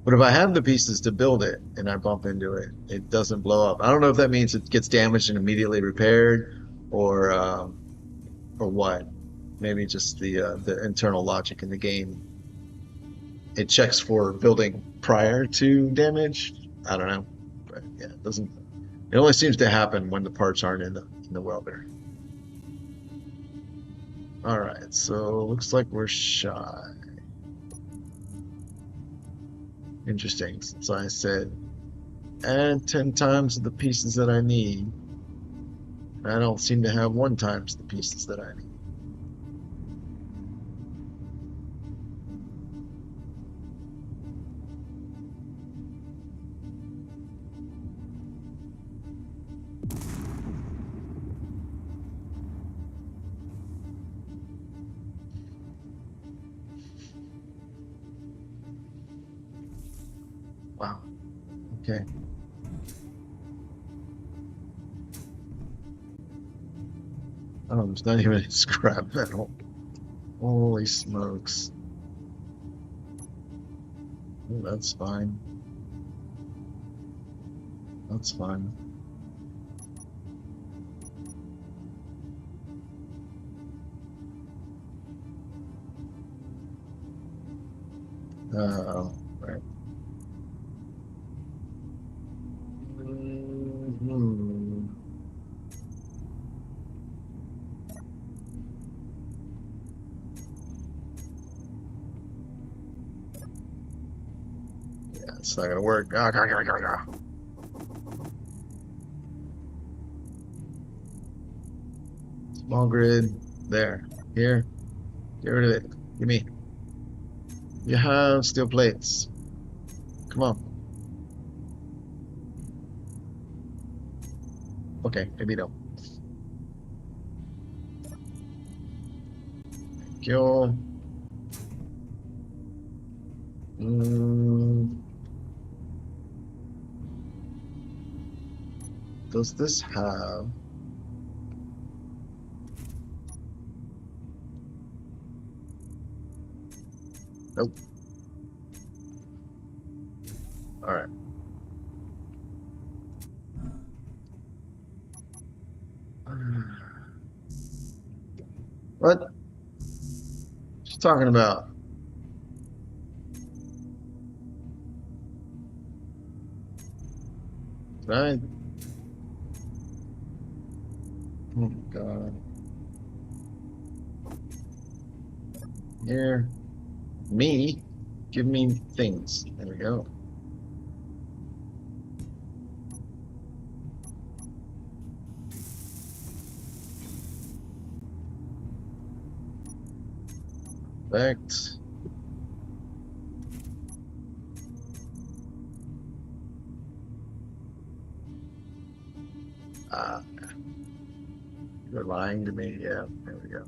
But if I have the pieces to build it and I bump into it, it doesn't blow up. I don't know if that means it gets damaged and immediately repaired, or or what. Maybe just the internal logic in the game. It checks for building prior to damage. I don't know, but yeah, it doesn't. It only seems to happen when the parts aren't in the welder. All right, so looks like we're shy. Interesting. So I said add 10 times the pieces that I need. I don't seem to have 1 times the pieces that I need. Wow. Okay. Oh, there's not even any scrap metal. Holy smokes. Oh, that's fine. That's fine. Right. Mhm. Yeah, it's not gonna work. Small grid. There. Here. Get rid of it. Give me. You have steel plates. Come on. Okay, maybe no. Kill. Mm, does this have? Nope. All right. What? She's talking about? Right? Oh my God. Here. Me. Give me things. There we go. Perfect. Ah, you're lying to me. Yeah. There we go.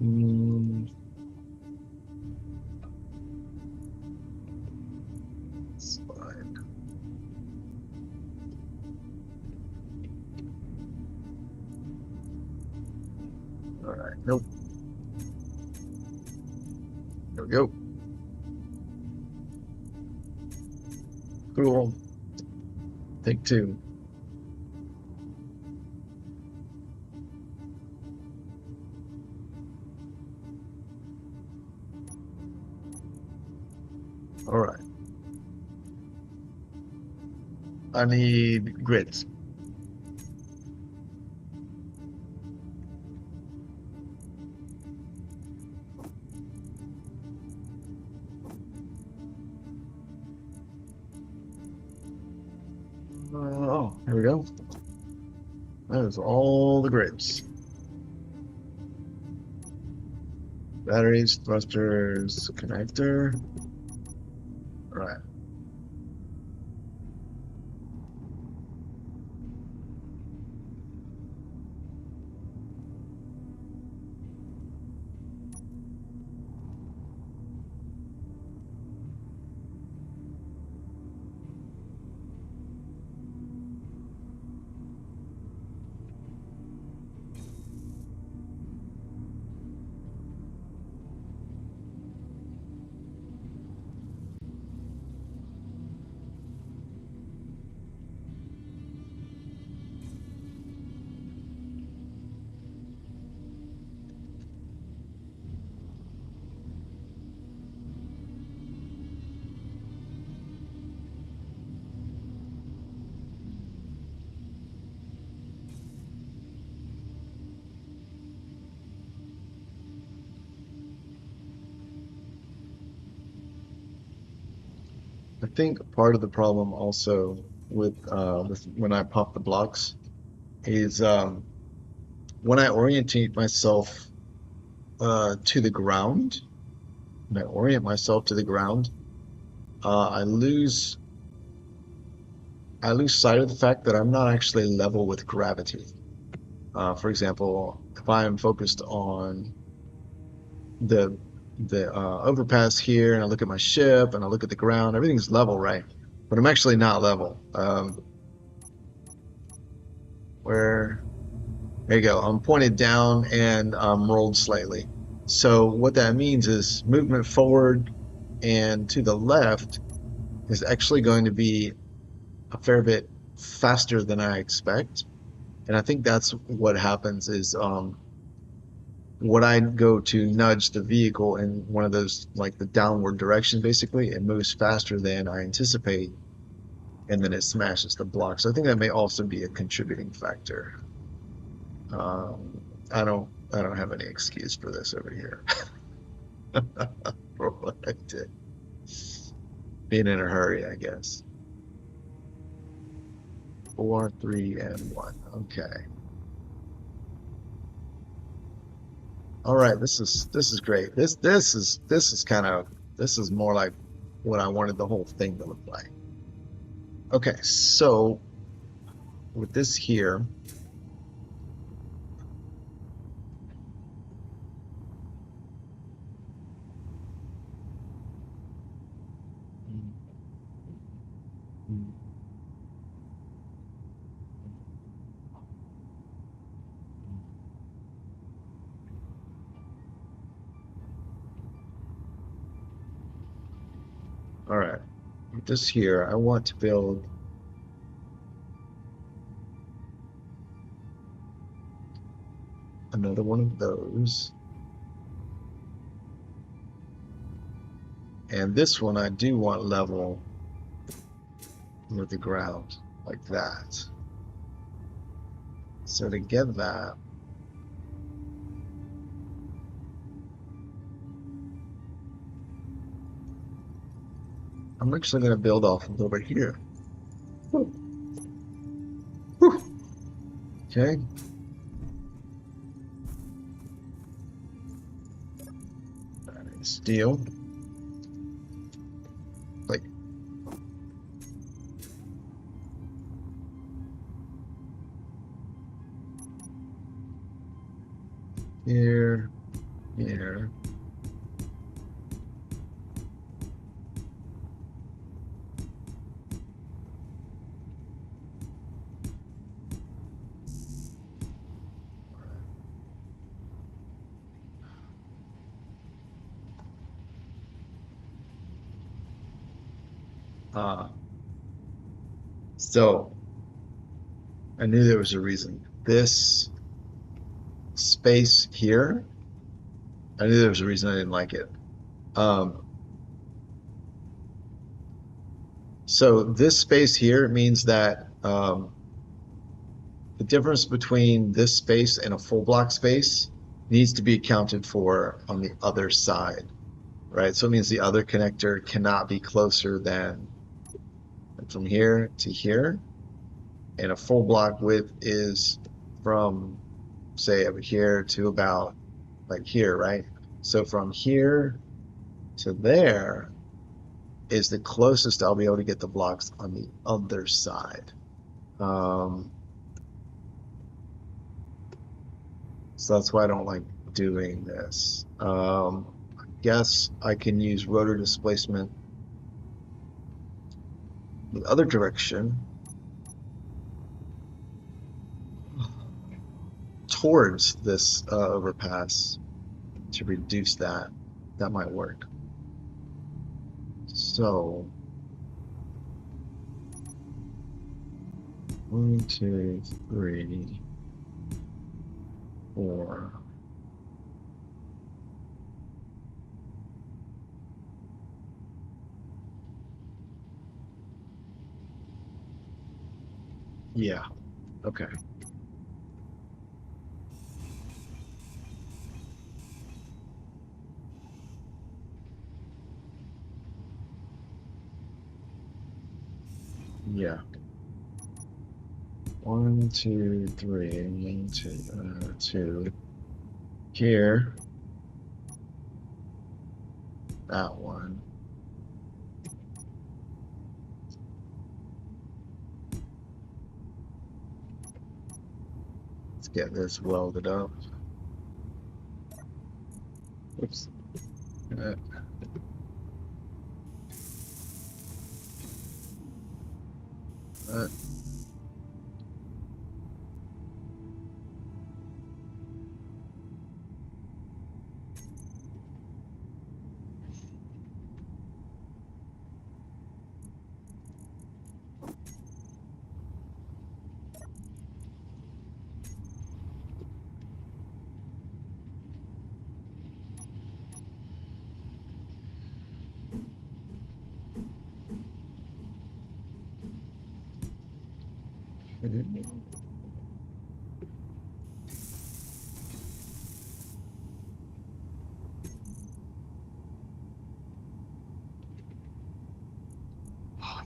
Mm, All right. Nope. There we go. Cool. Take two. All right. I need grids. Oh, here we go. That is all the grids. Batteries, thrusters, connector. All right. I think part of the problem also with when I pop the blocks is when I orientate myself to the ground, when I orient myself to the ground, uh, I lose I lose sight of the fact that I'm not actually level with gravity. For example, if I am focused on the overpass here, and I look at my ship, and I look at the ground, everything's level, right? But I'm actually not level. Where There you go. I'm pointed down and rolled slightly. So what that means is movement forward and to the left is actually going to be a fair bit faster than I expect. And I think that's what happens is when I go to nudge the vehicle in one of those, like the downward direction, basically, it moves faster than I anticipate, and then it smashes the block. So I think that may also be a contributing factor. I don't have any excuse for this over here for what I did. Being in a hurry, I guess. Four, three, and one. Okay. All right. This is great. This is kind of this is more like what I wanted the whole thing to look like. Okay. So with this here, all right. With this here, I want to build another one of those. And this one I do want level with the ground like that. So to get that, I'm actually going to build off of over here. Whew. Okay. Steel. Like here, here. Uh, so I knew there was a reason. This space here, I knew there was a reason I didn't like it. Um, so this space here means that the difference between this space and a full block space needs to be accounted for on the other side, right? So it means the other connector cannot be closer than from here to here. And a full block width is from, say, over here to about like here, right? So from here to there is the closest I'll be able to get the blocks on the other side. Um, so that's why I don't like doing this. I guess I can use rotor displacement the other direction towards this overpass to reduce that. That might work. So 1, 2, 3, 4. Yeah. Okay. Yeah. 1, 2, 3, 1, 2, 2. Here. That one. Let's get this welded up. Oops. Uh, uh,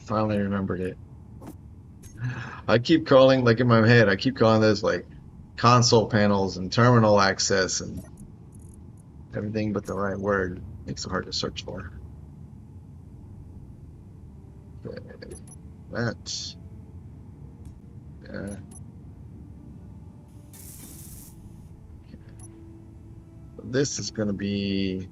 Finally remembered it. I keep calling, like in my head, I keep calling this like console panels and terminal access and everything but the right word. Makes it hard to search for. Okay, that. Uh, this is going to be.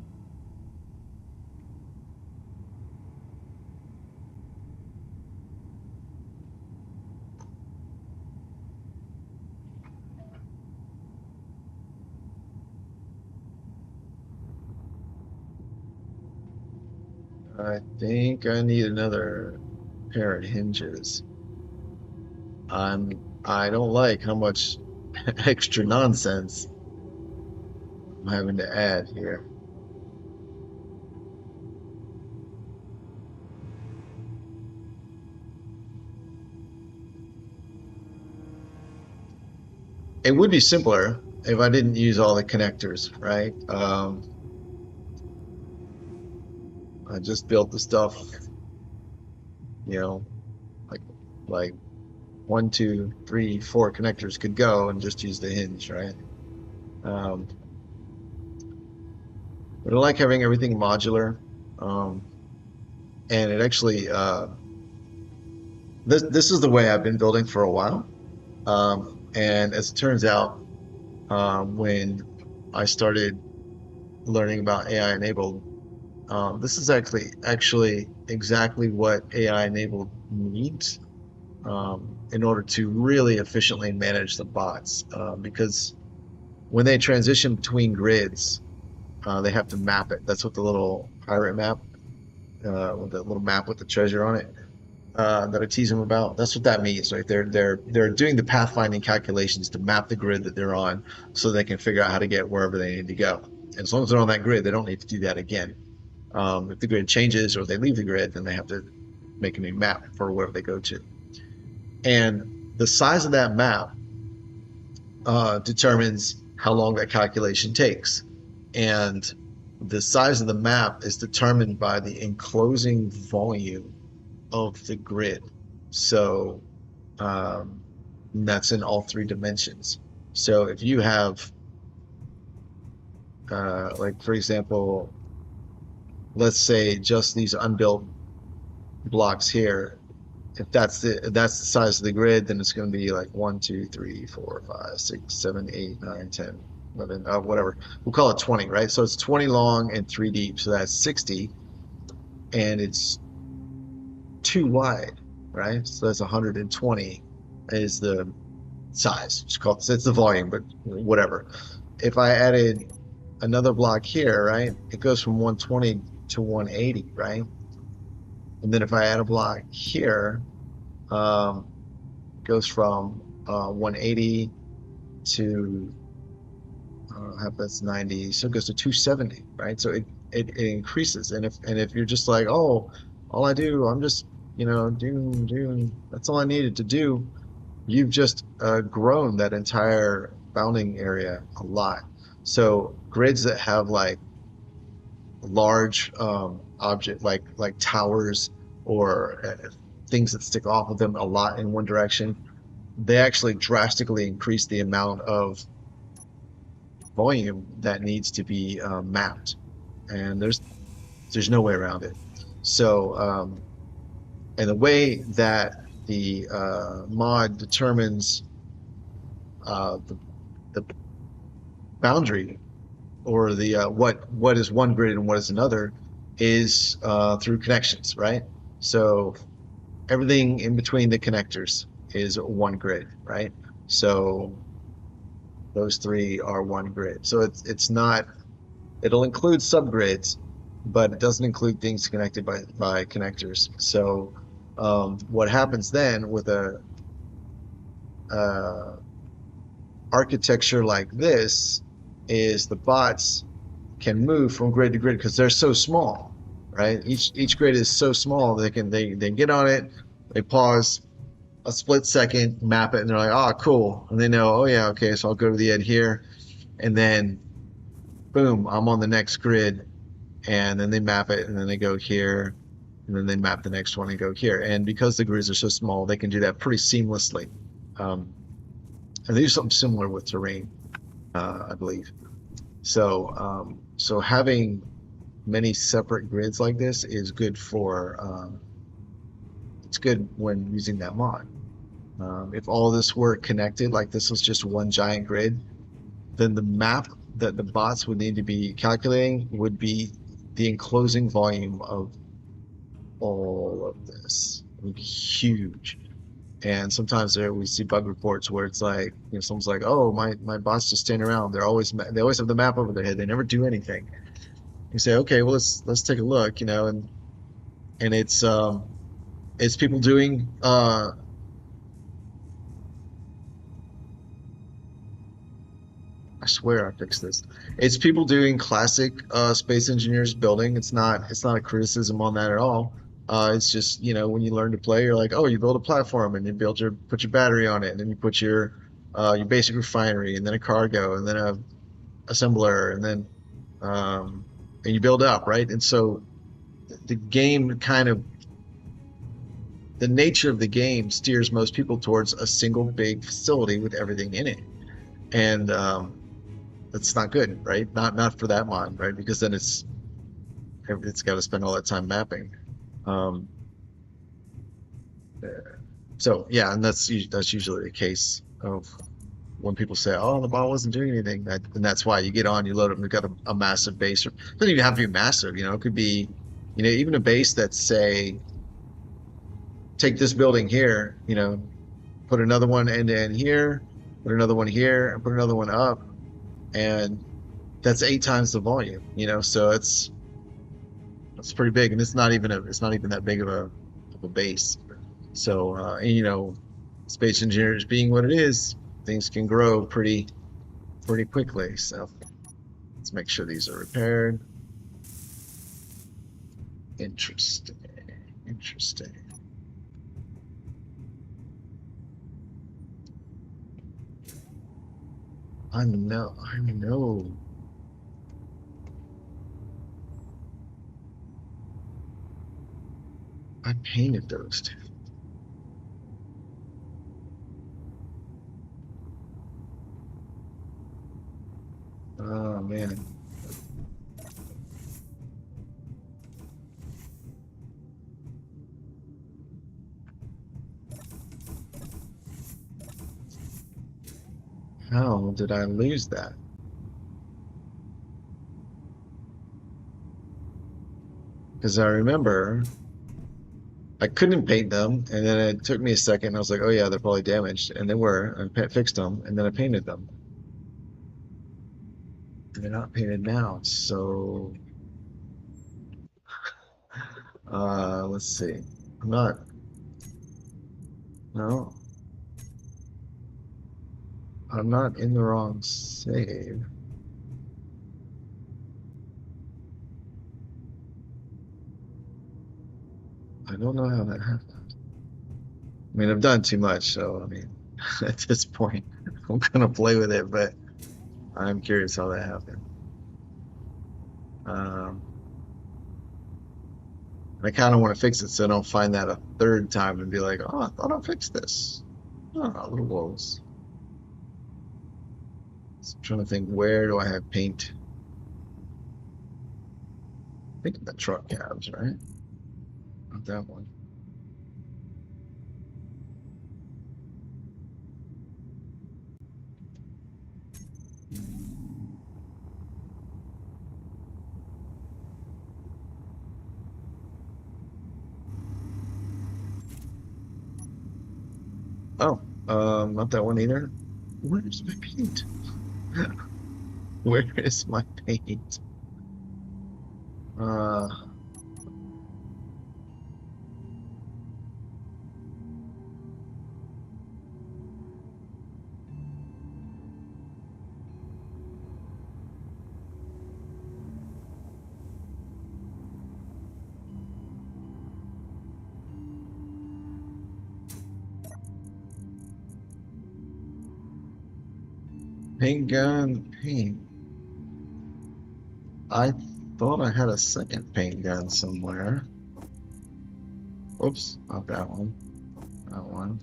I think I need another pair of hinges. I don't like how much extra nonsense I'm having to add here. It would be simpler if I didn't use all the connectors, right? I just built the stuff, you know, like like 1, 2, 3, 4 connectors could go and just use the hinge, right? Um, but I like having everything modular, um, and it actually this is the way I've been building for a while. And as it turns out, when I started learning about AI enabled, this is actually exactly what AI enabled needs in order to really efficiently manage the bots. Because when they transition between grids, they have to map it. That's what the little pirate map, with the little map with the treasure on it. that I tease them about. That's what that means, right? They're doing the pathfinding calculations to map the grid that they're on, so they can figure out how to get wherever they need to go. And as long as they're on that grid, they don't need to do that again. If the grid changes or they leave the grid, then they have to make a new map for wherever they go to. And the size of that map determines how long that calculation takes. And the size of the map is determined by the enclosing volume of the grid. So um, that's in all three dimensions. So if you have, like, for example, let's say just these unbuilt blocks here, if that's the size of the grid, then it's going to be like 1, 2, 3, 4, 5, 6, 7, 8, 9, 10, 11, whatever. We'll call it 20, right? So it's 20 long and 3 deep. So that's 60, and it's 2 wide, right? So that's 120 is the size. It's the volume, but whatever. If I added another block here, right, it goes from 120 to 180, right? And then if I add a block here, um, it goes from 180 to half that's 90, so it goes to 270, right? So it increases, and if you're just like, oh, all I do, I'm just doing that's all I needed to do, you've just grown that entire bounding area a lot. So grids that have like large object like towers or things that stick off of them a lot in one direction, they actually drastically increase the amount of volume that needs to be mapped, and there's no way around it. So and the way that the mod determines the boundary, or the what is one grid and what is another, is through connections, right? So everything in between the connectors is one grid, right? So those three are one grid. So it's not, it'll include subgrids, but it doesn't include things connected by connectors. So what happens then with a uh, architecture like this is the bots can move from grid to grid because they're so small, right? Each grid is so small they get on it, they pause a split second, map it, and they're like, oh, cool, and they know, oh yeah, okay, so I'll go to the end here, and then boom, I'm on the next grid, and then they map it, and then they go here, and then they map the next one and go here. And because the grids are so small, they can do that pretty seamlessly. And they do something similar with terrain, I believe. So having many separate grids like this is good for it's good when using that mod. If all this were connected, like this was just one giant grid, then the map that the bots would need to be calculating would be the enclosing volume of all of this. It would be huge. And sometimes there we see bug reports where it's like, someone's like, "Oh, my bots just stand around. They always have the map over their head. They never do anything." You say, "Okay, well let's take a look," and it's people doing I swear I fixed this. It's people doing classic space engineers building. It's not a criticism on that at all. It's just, when you learn to play, you're like, oh, you build a platform and you put your battery on it, and then you put your basic refinery, and then a cargo, and then a assembler, and then and you build up, right? And so the game kind of the nature of the game steers most people towards a single big facility with everything in it. And that's not good, right? Not for that mod, right? Because then it's got to spend all that time mapping. Um, so yeah, and that's usually the case of when people say, "Oh, the bot wasn't doing anything," and that's why you get on, you load up, and you've got a massive base. It doesn't even have to be massive, it could be, even a base that's, say, take this building here, put another one end to end here, put another one here, and put another one up, and that's 8 times the volume, so it's pretty big, and it's not even that big of a base. So, you know, space engineers being what it is, things can grow pretty quickly. So let's make sure these are repaired. Interesting. Interesting. I know. I painted those two. Oh man. How did I lose that? Because I remember I couldn't paint them, and then it took me a second. I was like, "Oh yeah, they're probably damaged," and they were. I fixed them, and then I painted them. And they're not painted now. So, let's see. I'm not. No, I'm not in the wrong save. I don't know how that happened. I mean, I've done too much, so I mean, at this point, I'm gonna play with it, but I'm curious how that happened. Um, I kind of want to fix it so I don't find that a third time and be like, "Oh, I thought I fixed this." Oh, little wolves. So I'm trying to think, where do I have paint? I think the truck cabs, right? Not that one. Oh, not that one either. Where's my paint? Where is my paint? Uh, paint gun, paint. I thought I had a second paint gun somewhere. Oops, not that one. That one.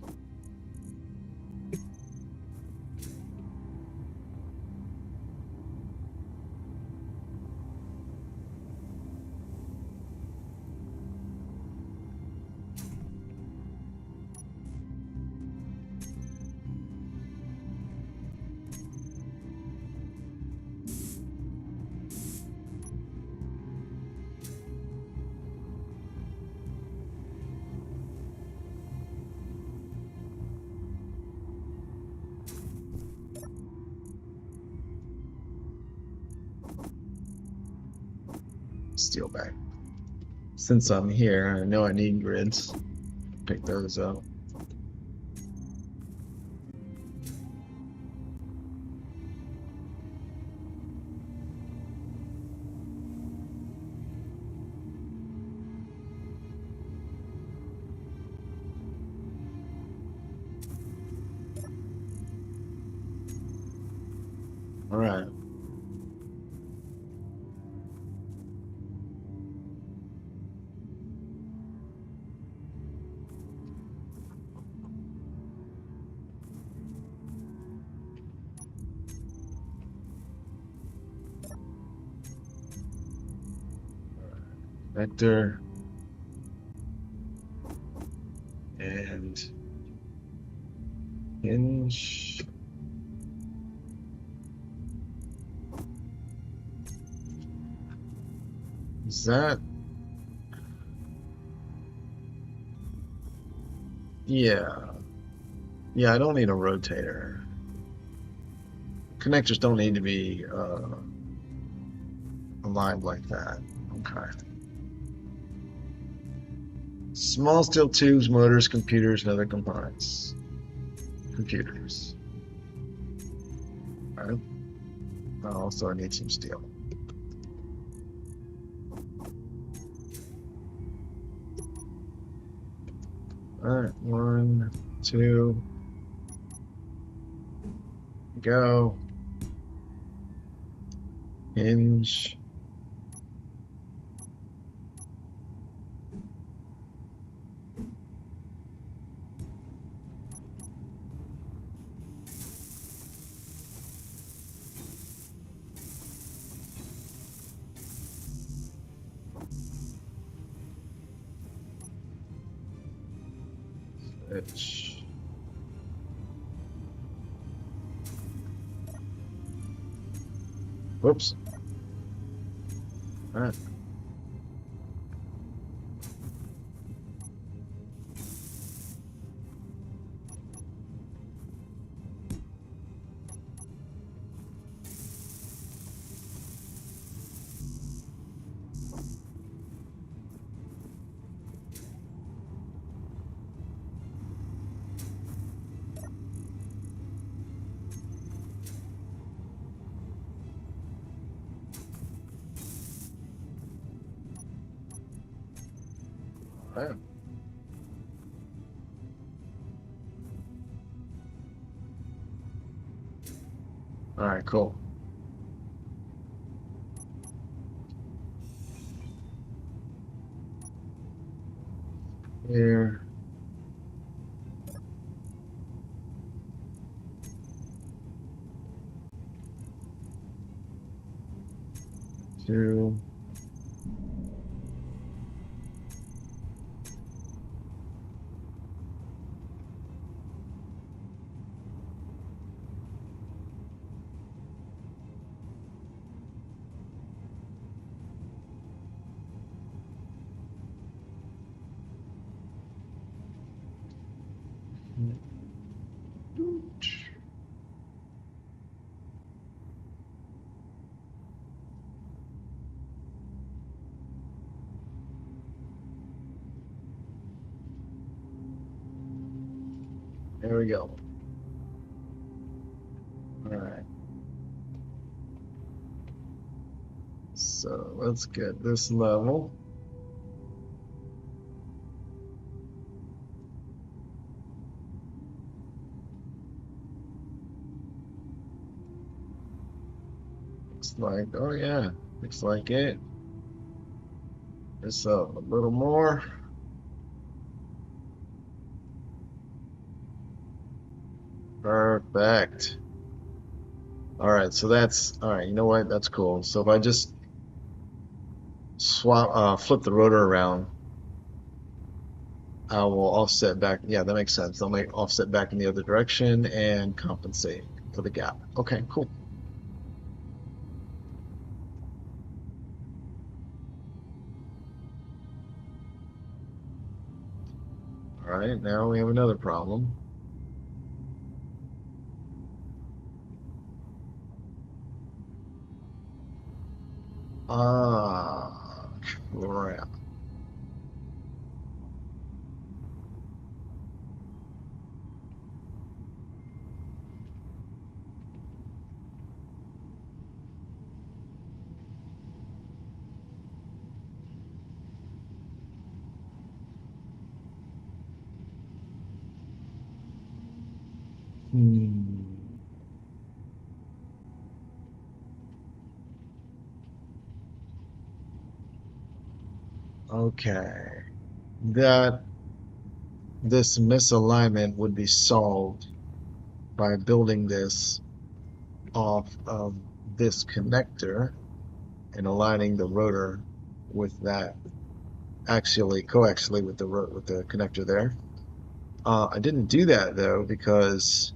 Steel back. Since I'm here, I know I need grids. Pick those up. All right. Vector and hinge. Is that? Yeah. Yeah, I don't need a rotator. Connectors don't need to be aligned like that. Okay. Small steel tubes, motors, computers, and other components. Computers. All right. Also, I need some steel. All right, 1, 2, go. Hinge. Switch. Whoops. All right. All right. All right, cool. Here. 2. There we go. All right. So let's get this level. Looks like, oh yeah, looks like it. Just a little more. Perfect. All right, so that's all right. You know what? That's cool. So if I just flip the rotor around, I will offset back. Yeah, that makes sense. I'll make offset back in the other direction and compensate for the gap. Okay, cool. All right, now we have another problem. Ah, crap. Hmm. Okay. That this misalignment would be solved by building this off of this connector and aligning the rotor with that coaxially with the connector there. I didn't do that though because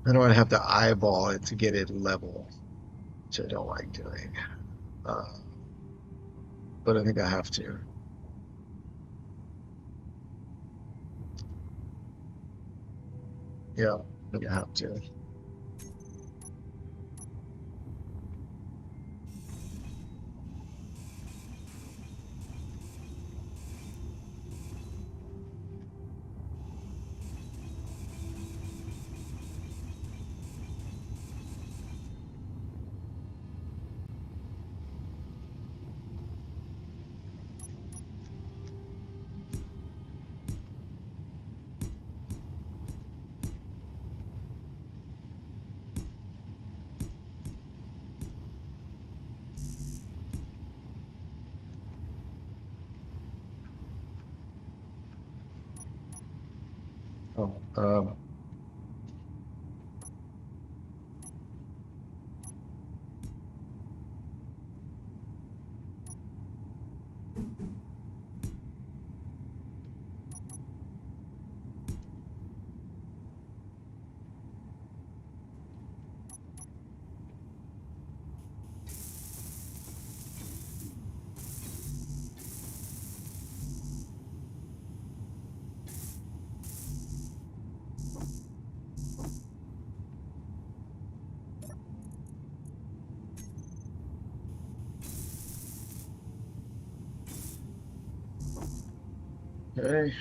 I don't want to have to eyeball it to get it level, which I don't like doing. Uh, but I think I have to. Yeah, I think I have to. Um, okay.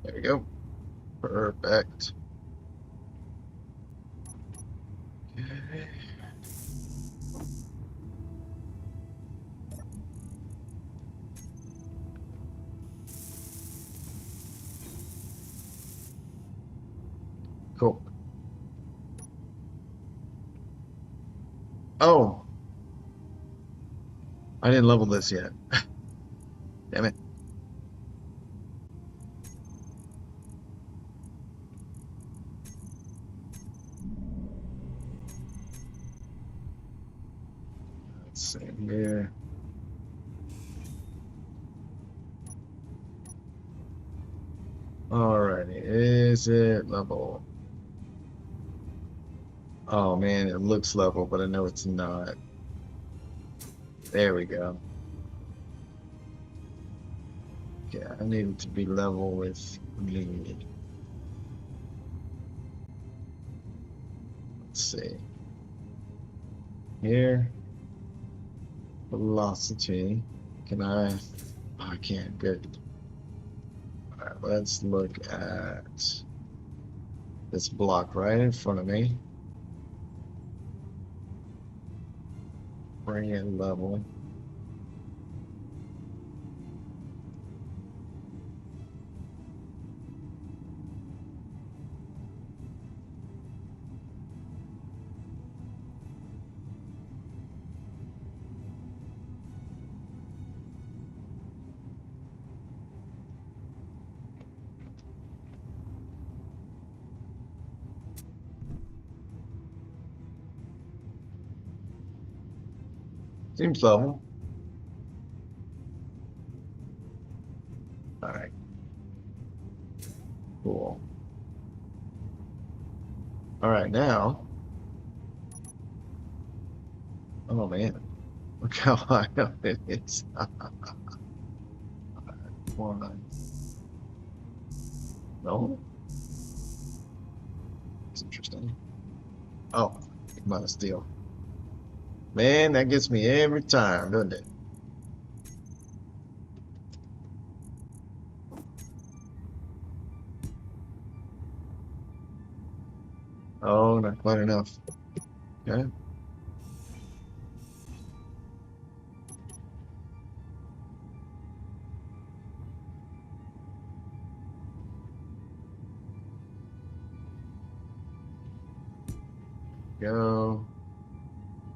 There we go. Perfect. Okay. Cool. Oh, I didn't level this yet. Damn it. Let's see here. Alrighty. Is it level? Oh man, it looks level, but I know it's not. There we go. Yeah, I need it to be level with me. Let's see. Here, velocity. Can I? Oh, I can't. Good. All right, let's look at this block right in front of me. Bring it level. Seems level. All right, cool. All right, now. Oh man, look how high up it is. One. No, it's interesting. Oh, minus steel. Man, that gets me every time, doesn't it? Oh, not quite enough. Okay, go.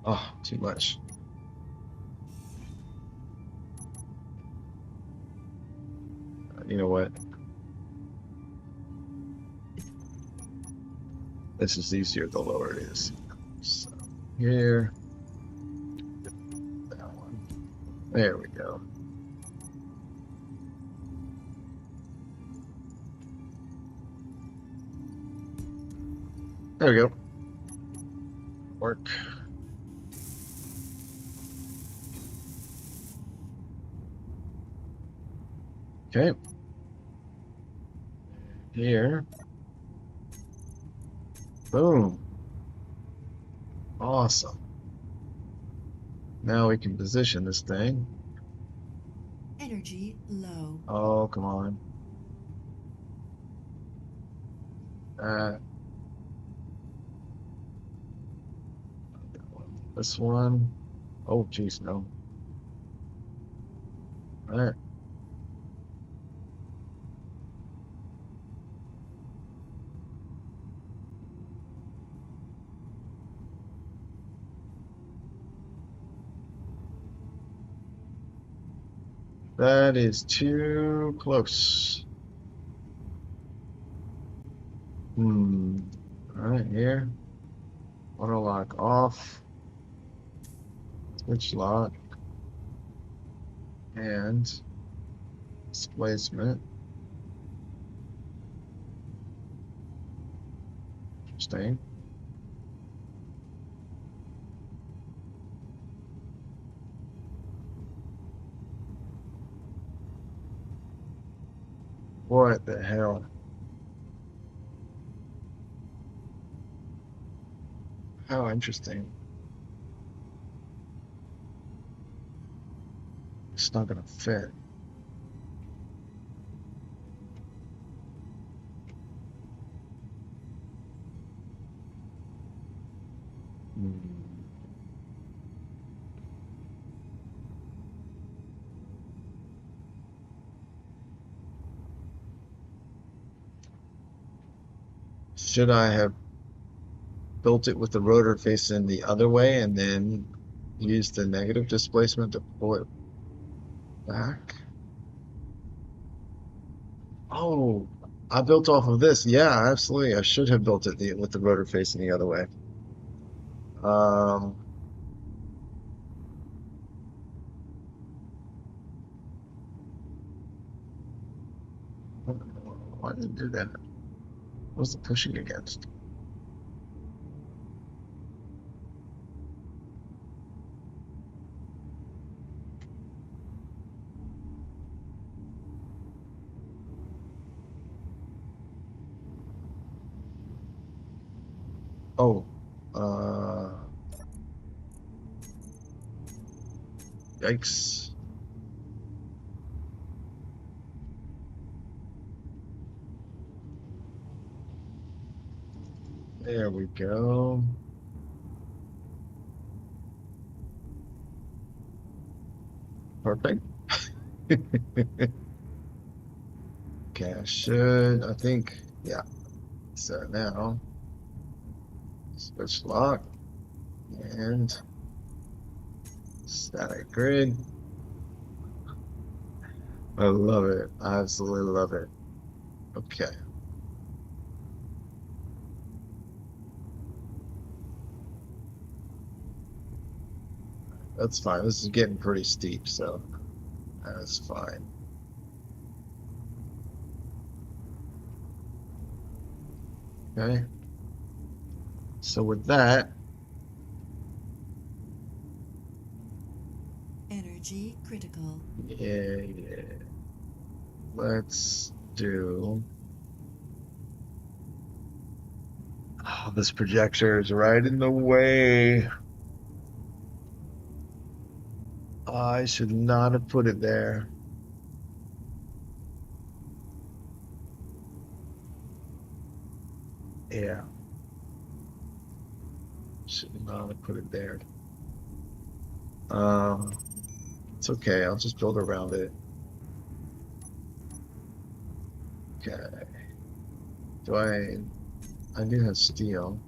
Oh, too much. You know what? This is easier the lower it is. So here, that one. There we go. There we go. Work. Okay. Here. Boom. Awesome. Now we can position this thing. Energy low. Oh, come on. Uh, This one. Oh, geez, no. All right. That is too close. Hmm. All right, here. Auto lock off. Switch lock and displacement. Interesting. What the hell? How interesting. It's not gonna fit. Hmm. Should I have built it with the rotor facing the other way and then used the negative displacement to pull it back? Oh, I built off of this. Yeah, absolutely. I should have built it with the rotor facing the other way. Um, why did it do that? What was it pushing against? Oh, uh, yikes. There we go. Perfect. Okay, I think, yeah. So now, switch lock and static grid. I love it. I absolutely love it. Okay, that's fine. This is getting pretty steep, so that's fine. Okay, so with that, Energy critical. yeah, let's do. Oh, this projector is right in the way. I should not have put it there. Yeah, should not have put it there. Um, it's okay. I'll just build around it. Okay. Do I do have steel.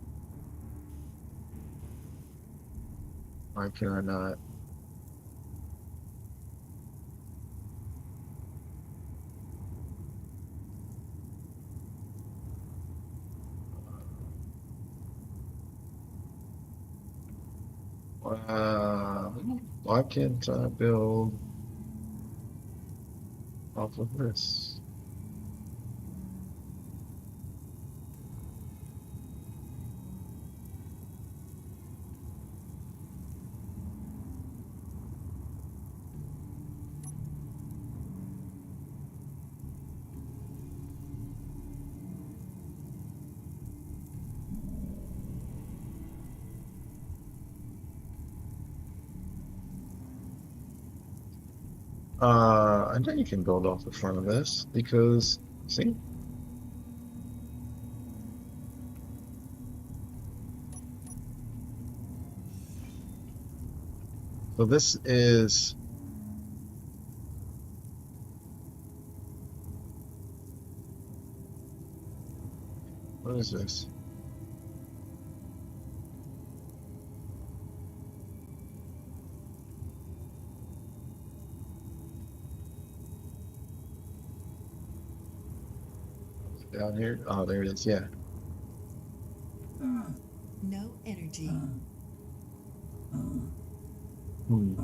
Why can I not? Uh, why can't I build off of this? I know you can build off the front of this because, see, So this is, what is this? Down here? Oh, there it is. Yeah. No energy. Hmm.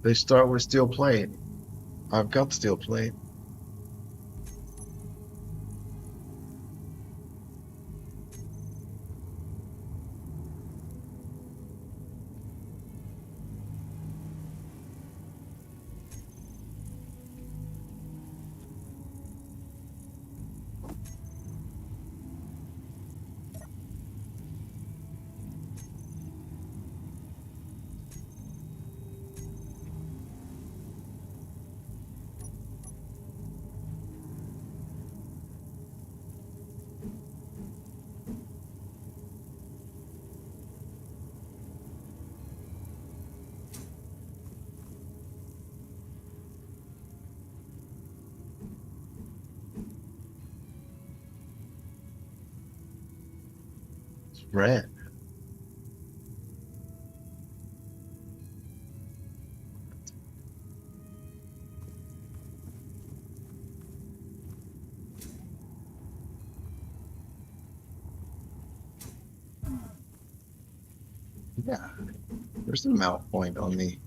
They start with steel plate. I've got steel plate. It's red. Yeah. There's a mount point on the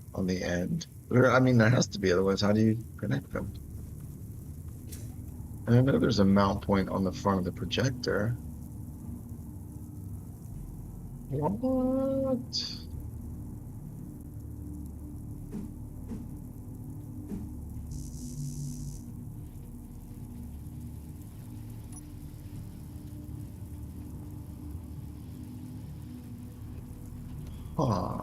end. I mean, there has to be, otherwise, how do you connect them? And I know there's a mount point on the front of the projector. What? Huh.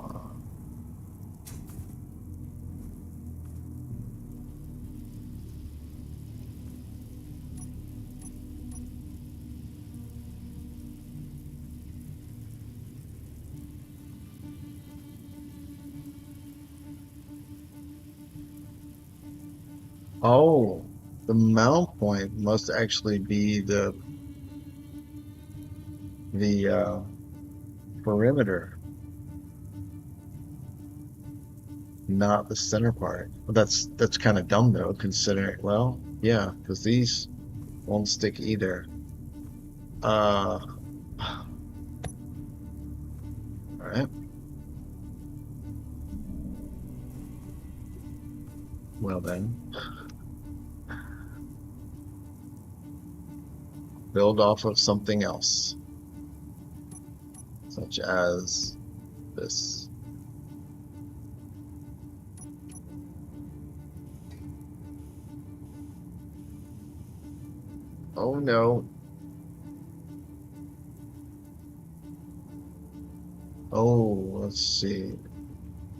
Oh, the mount point must actually be the perimeter, not the center part. Well, that's kind of dumb though, considering, well, yeah, because these won't stick either. Uh, all right. Well then, build off of something else, such as this. Oh no. Oh, let's see.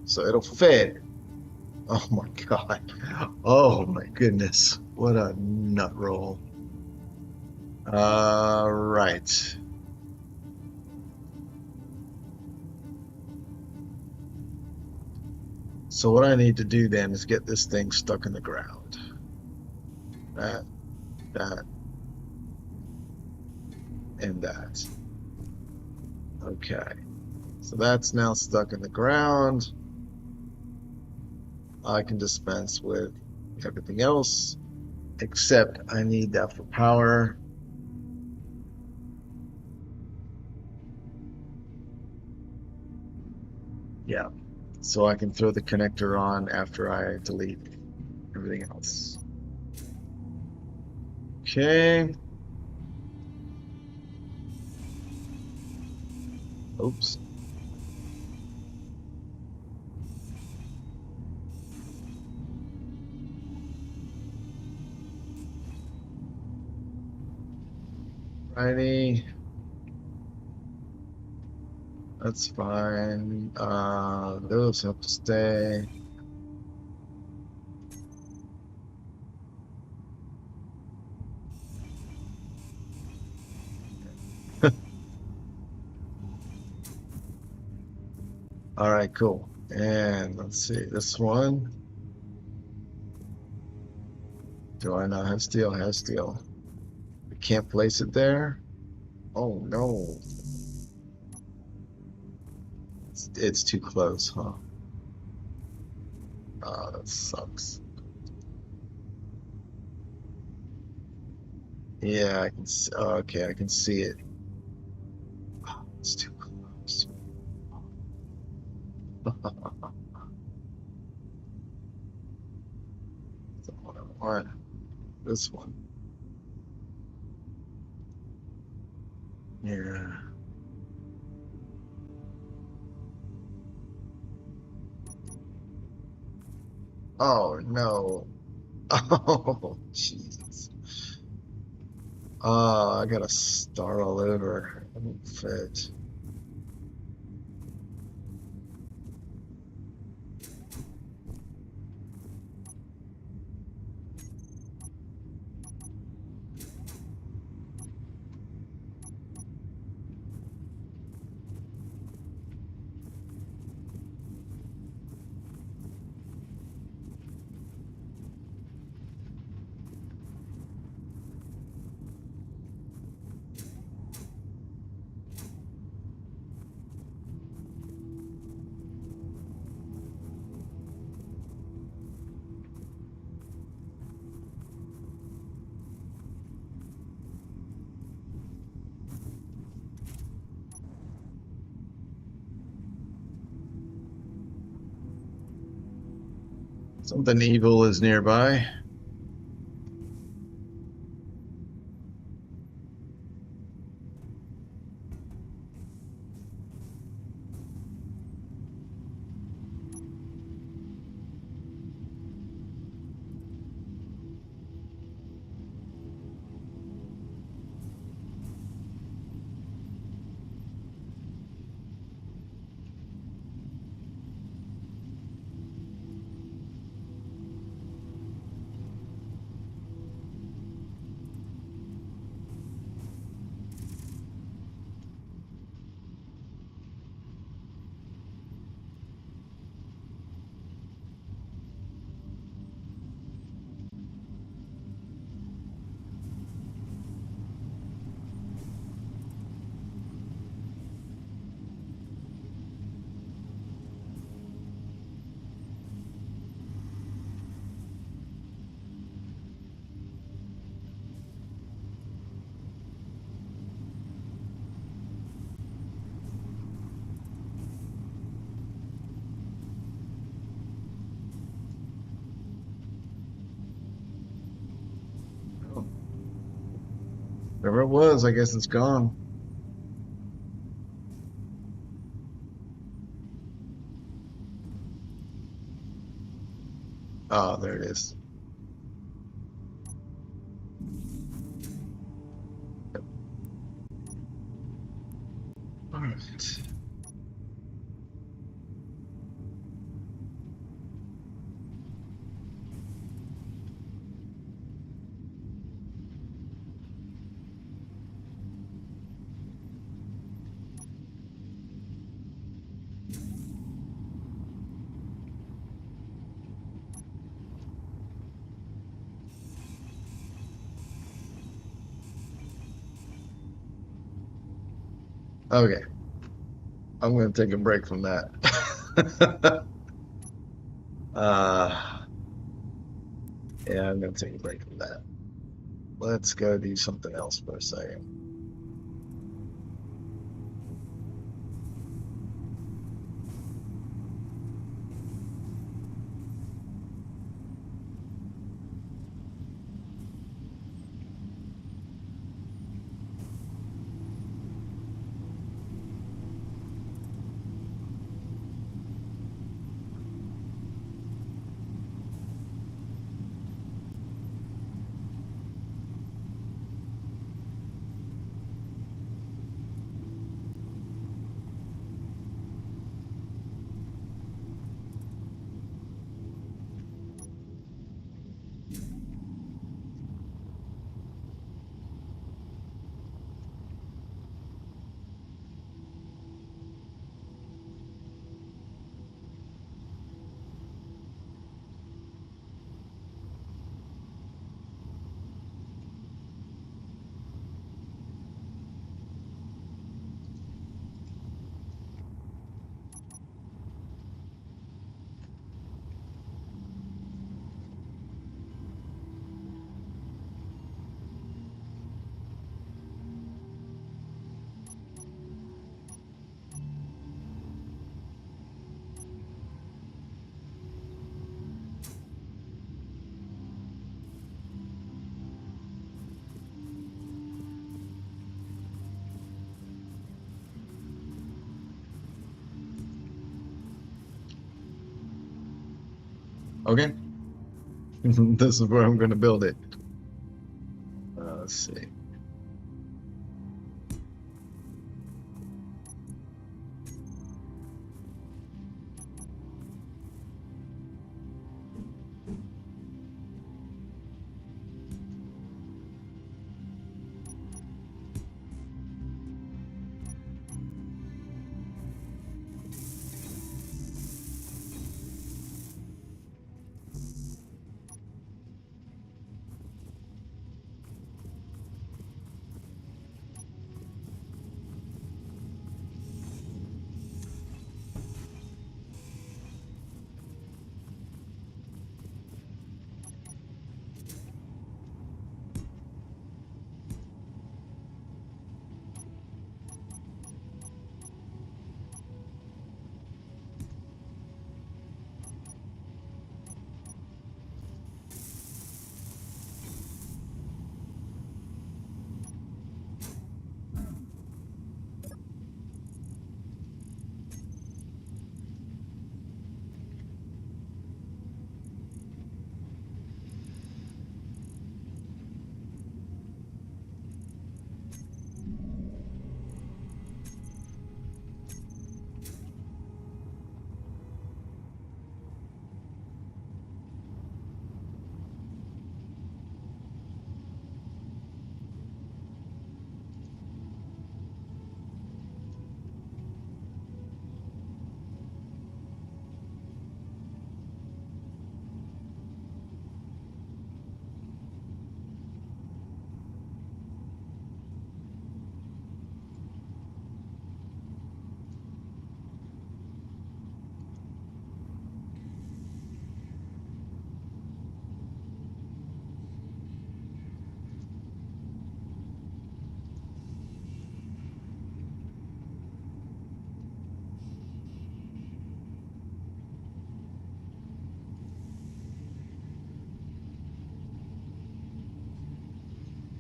So it'll fit. Oh my God. Oh my goodness. What a nut roll. Right. So what I need to do then is get this thing stuck in the ground. That, that, and that. Okay. So that's now stuck in the ground. I can dispense with everything else, except I need that for power. Yeah. So I can throw the connector on after I delete everything else. Okay. Oops. Righty. That's fine. Those have to stay. All right, cool. And let's see, this one. Do I not have steel? Has steel. I can't place it there. Oh no. It's too close, huh? Oh, that sucks. Yeah, I can see, oh, okay, I can see it. Oh, it's too close. That's what I want. This one. Yeah. Oh no. Oh, Jesus. Oh, I gotta start all over. It won't fit. Something evil is nearby. Oh, whatever it was, I guess it's gone. Oh, there it is. All right. Okay. I'm gonna take a break from that. uh, yeah, I'm gonna take a break from that. Let's go do something else for a second. Okay. This is where I'm going to build it. Let's see.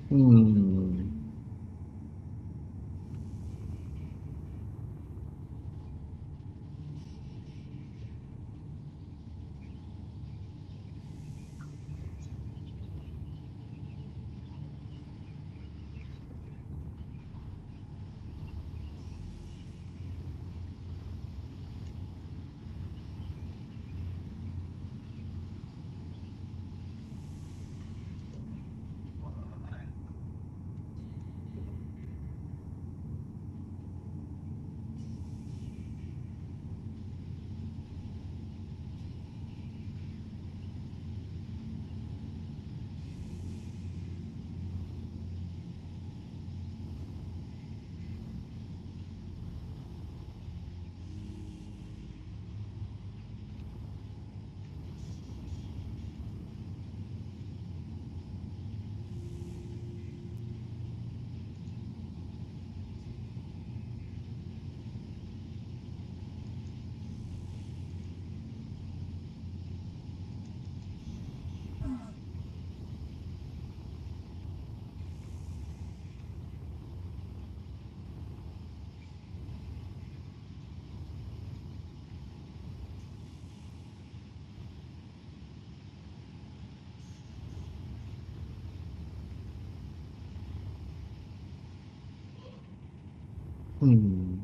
Hmm. Hmm.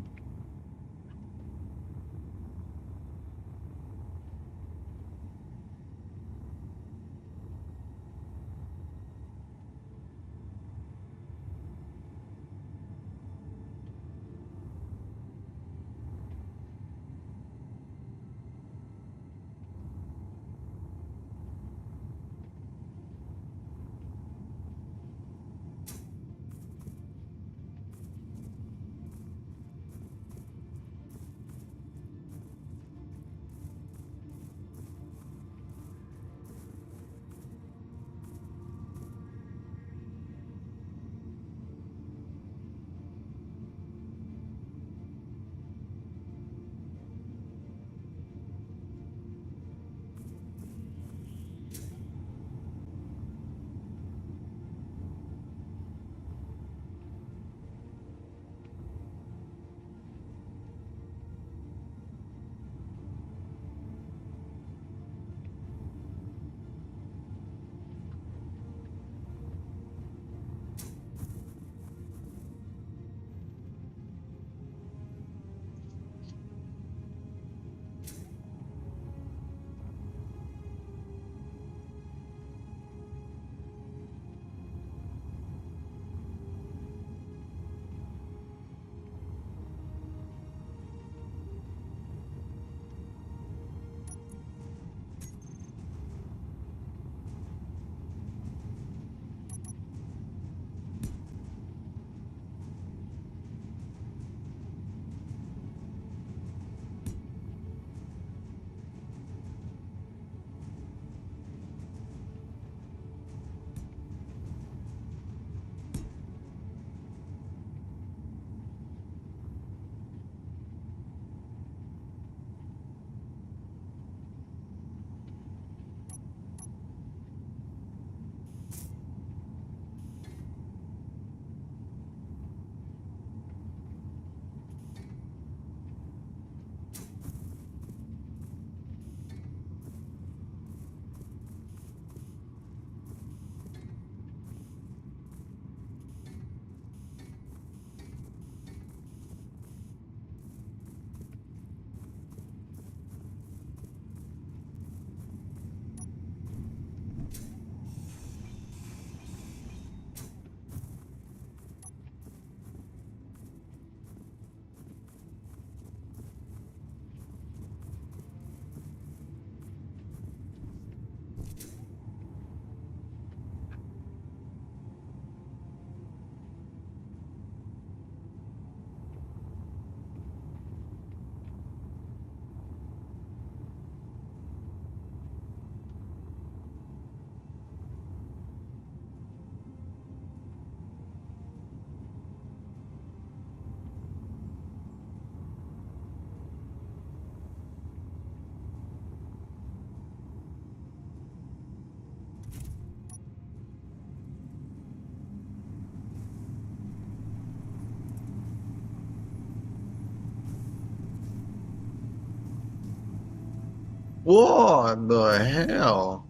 What the hell?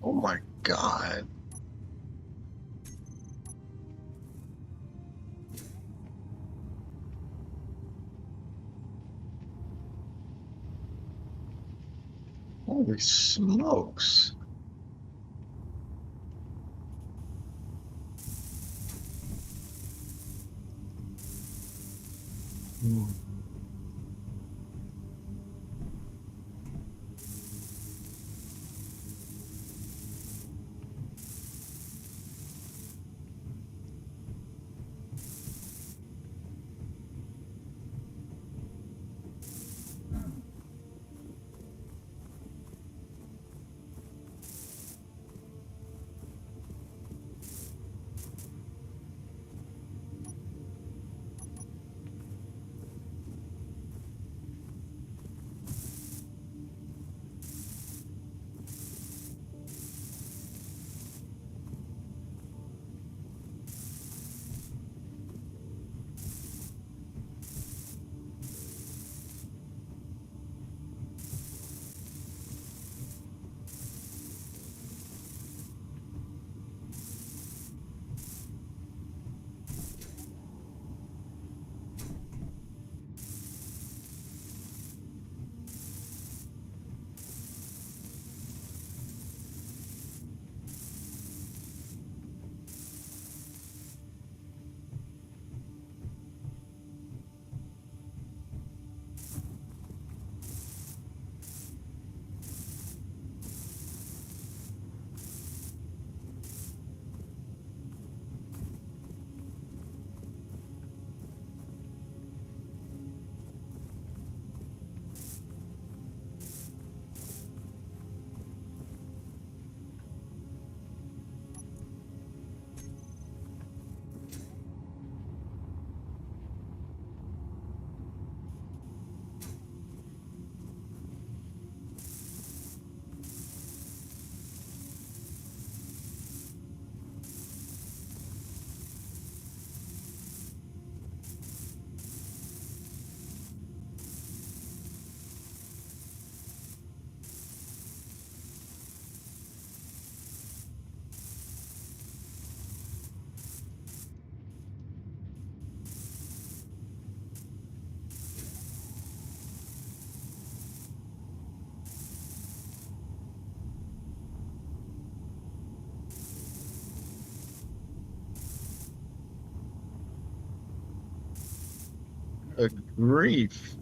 Oh my God. Holy smokes. Hmm. Good grief.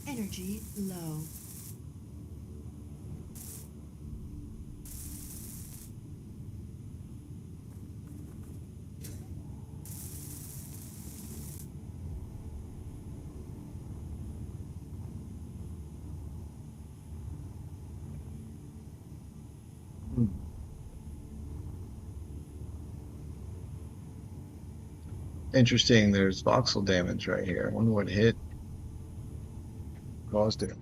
Energy low. Hmm. Interesting. There's voxel damage right here. I wonder what hit caused it.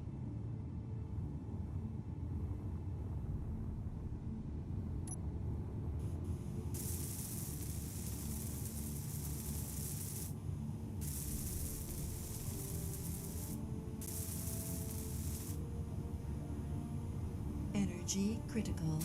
Energy critical.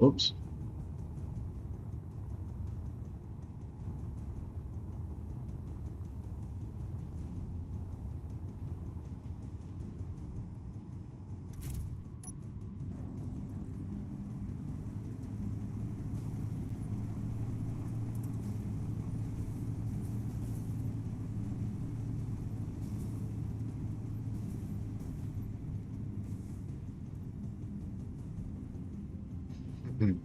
Oops. Mhm.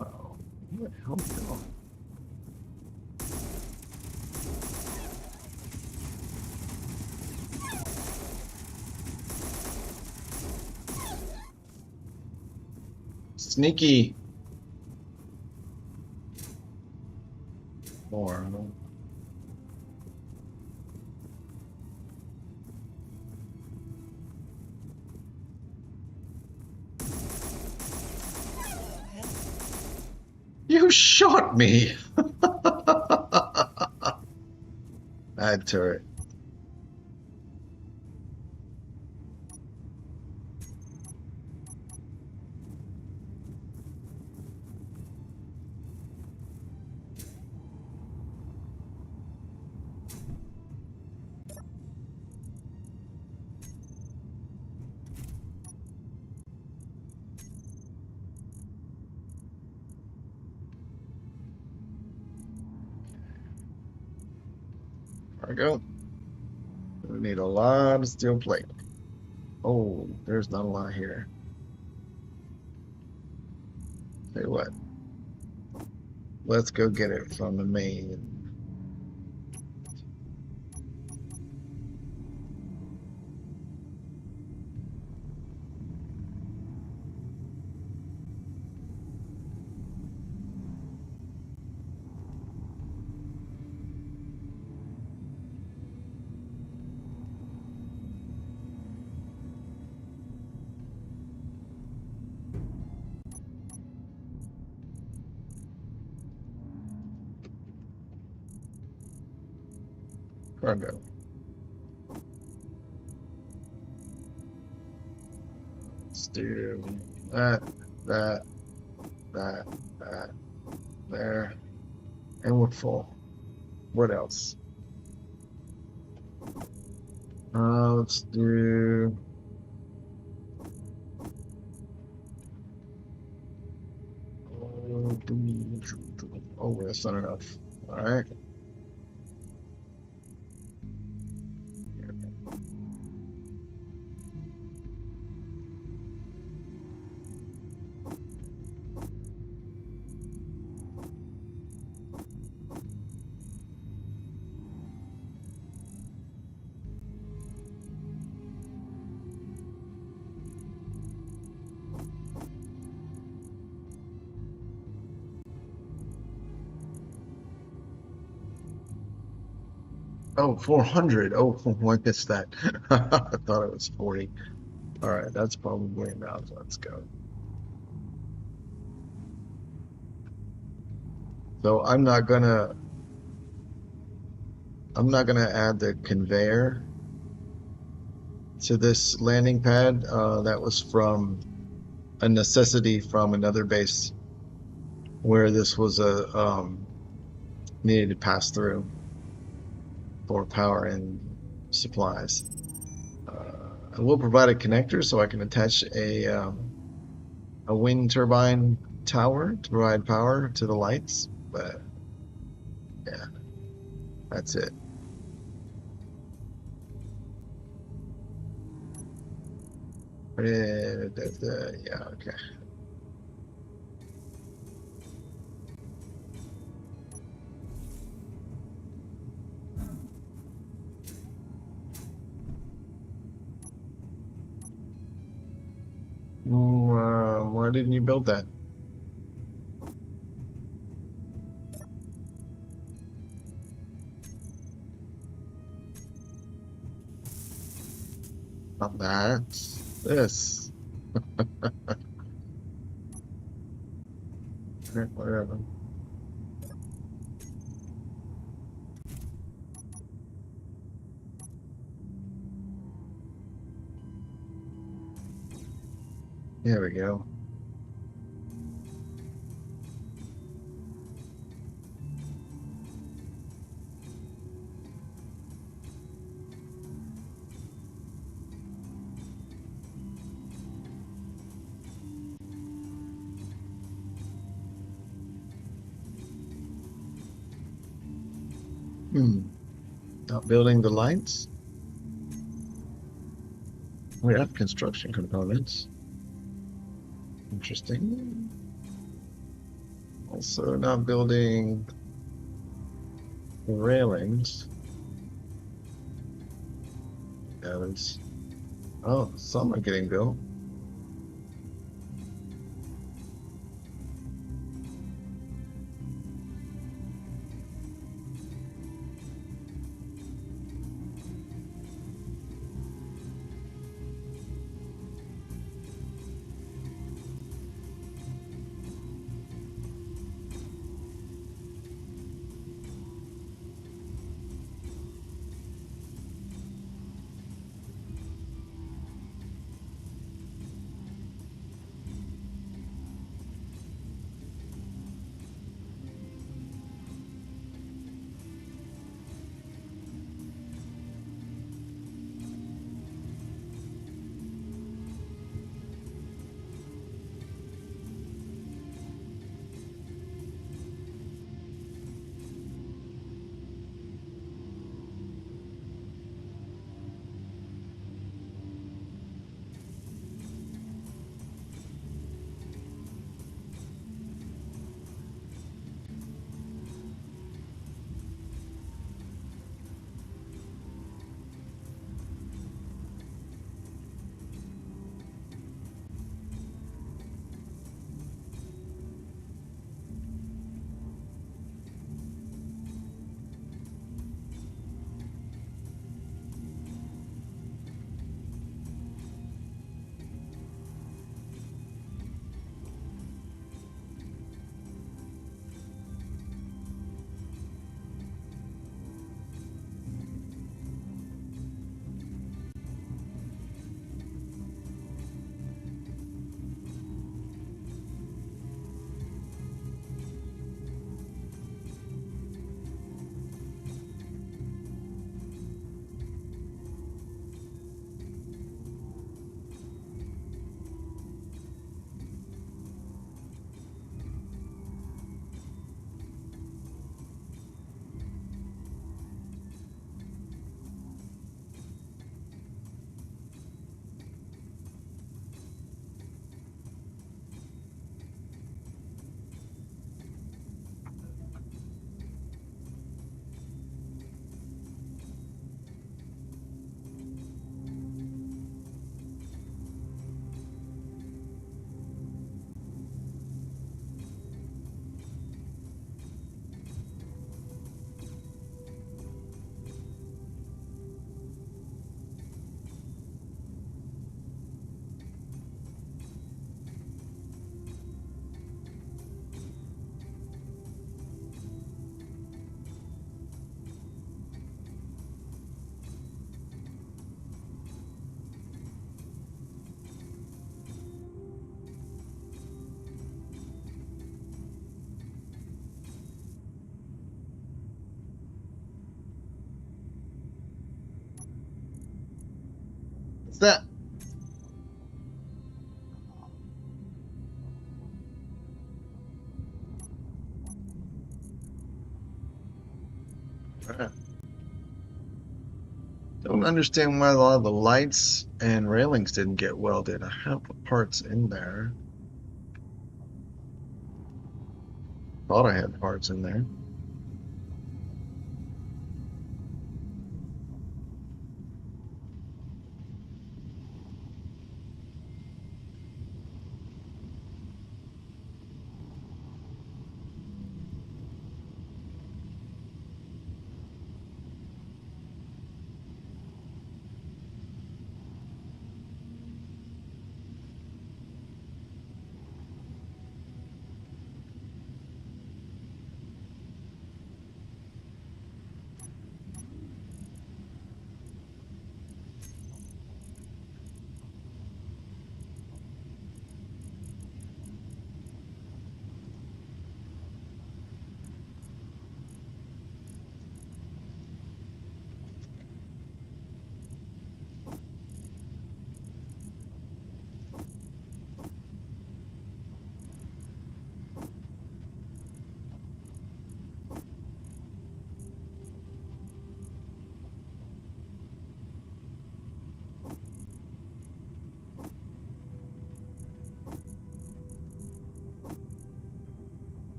Oh, where the hell am I going? Sneaky. More. Ahead. You shot me. Bad turret. Cargo. We need a lot of steel plate. Oh, there's not a lot here. Tell you what, let's go get it from the main. Cargo. Let's do that, that, that, that, there, and we're full. What else? Let's do. Oh, that's not enough. All right. Oh, 400. Oh, I missed that. I thought it was 40. All right, that's probably enough. Let's go. So I'm not gonna add the conveyor to this landing pad. That was from a necessity from another base where this was a needed to pass through for power and supplies. I will provide a connector so I can attach a wind turbine tower to provide power to the lights, but yeah, that's it. Yeah, okay. Why didn't you build that? Not that. This. Whatever. There we go. Hmm. Not building the lights. We have construction components. Interesting. Also not building the railings. There's, oh, some are getting built. What's that? Don't understand why a lot of the lights and railings didn't get welded. I have the parts in there. Thought I had parts in there.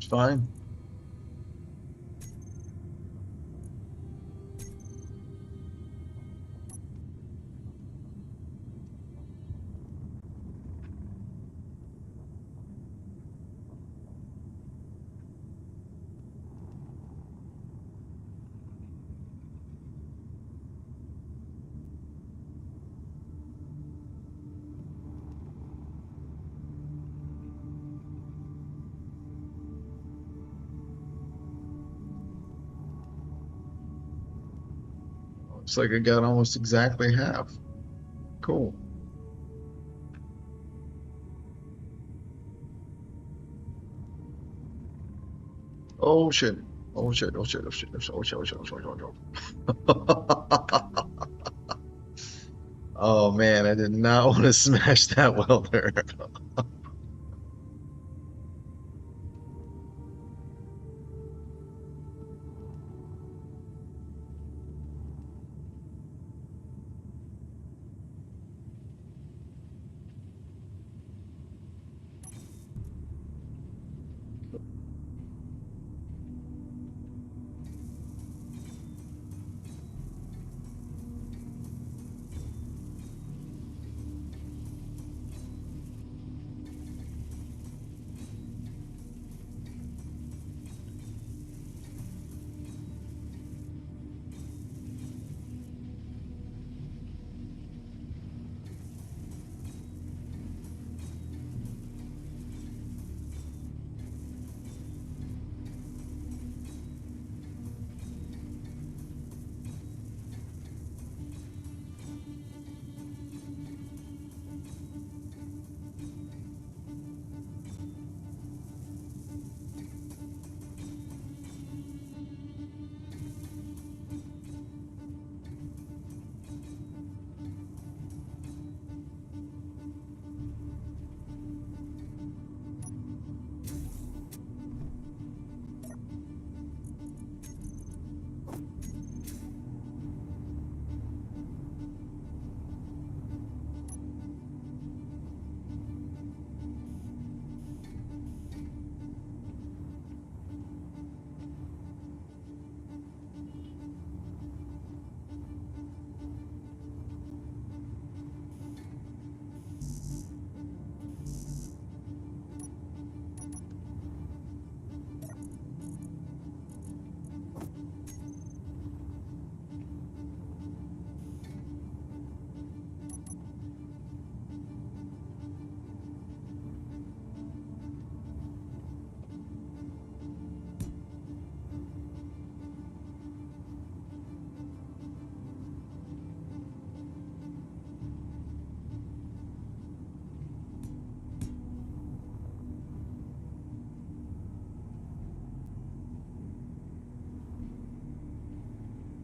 fine. Looks like I got almost exactly half. Cool. Oh shit. Oh shit. Oh shit. Oh shit. Oh shit. Oh shit. Oh shit. Oh shit. Oh shit. Oh man, I did not want to smash that welder.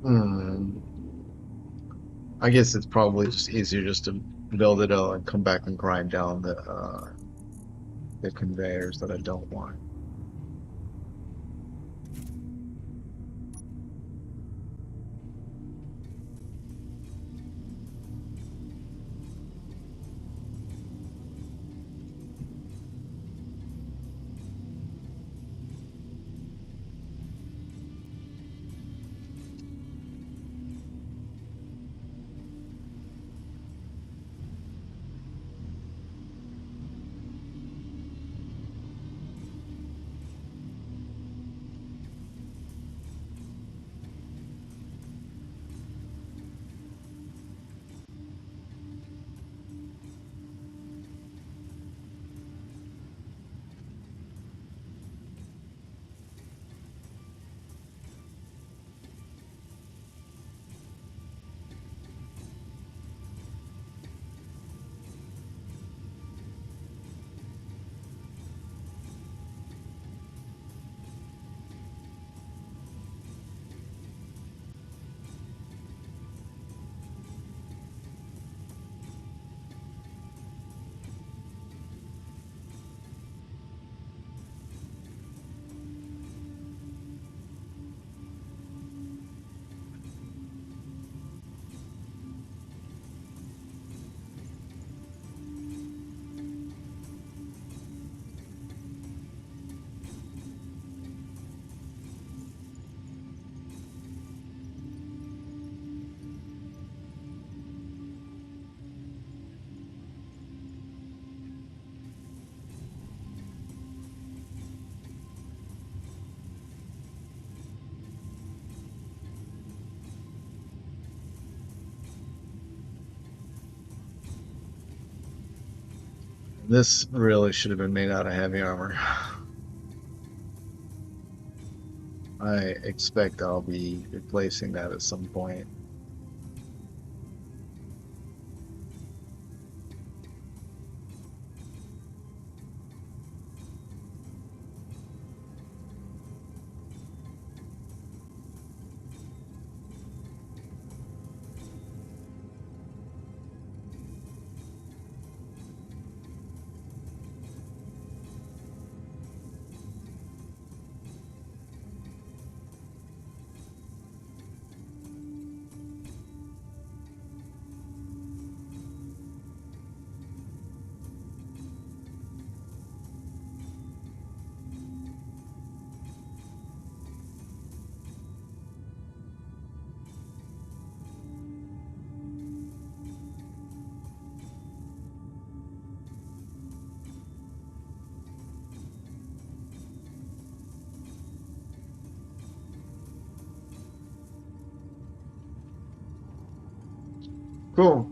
Hmm. I guess it's probably just easier just to build it out and come back and grind down the conveyors that I don't want. This really should have been made out of heavy armor. I expect I'll be replacing that at some point. Cool.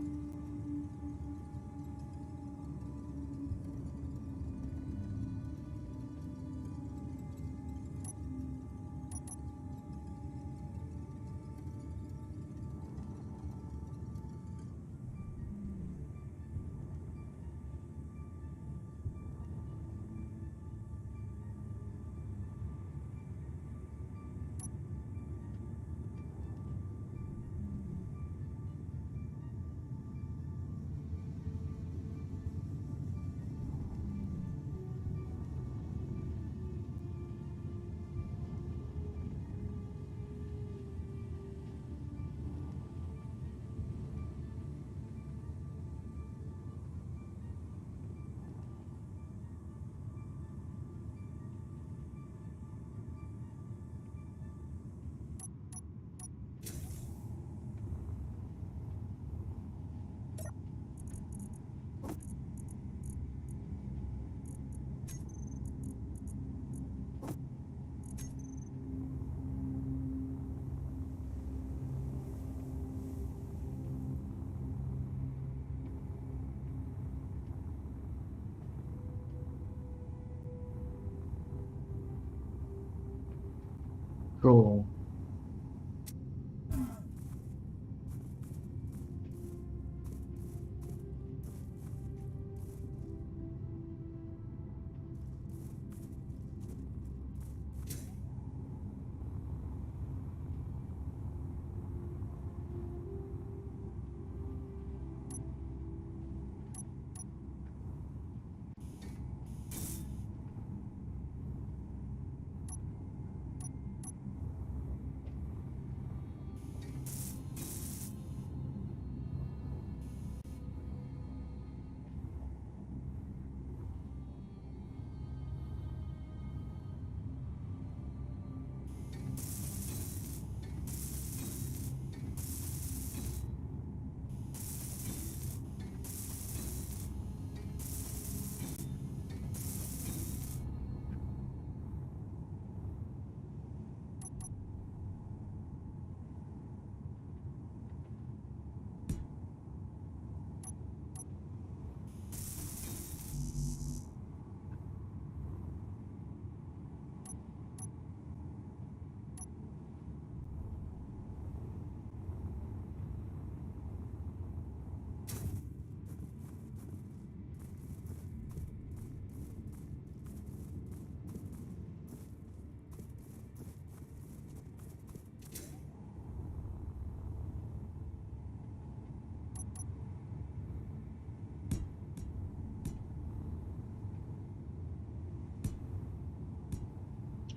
Cool.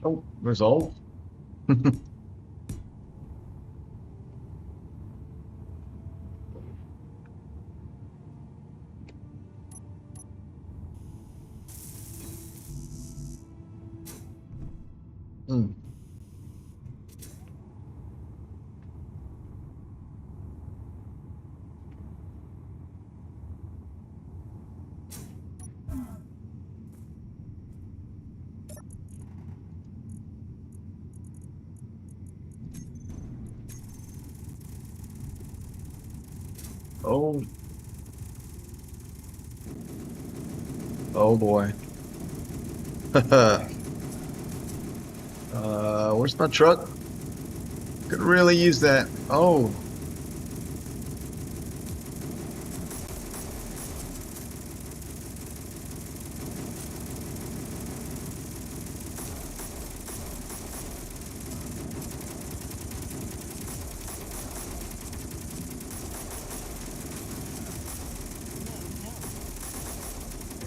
Oh, resolve. Mm. Oh, Oh boy. Where's my truck? Could really use that. Oh,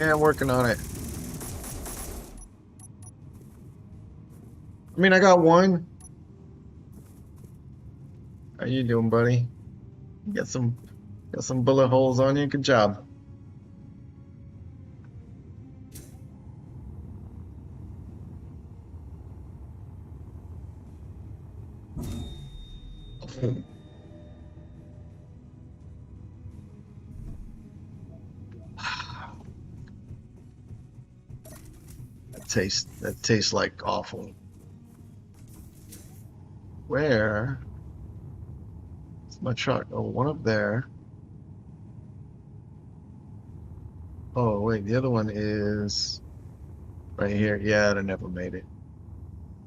Low health. yeah, I'm working on it. I mean, I got one. How you doing, buddy? You got some bullet holes on you. Good job. That tastes like awful. Where is my truck? Oh, one up there. Oh, wait, the other one is right here. Yeah, I never made it.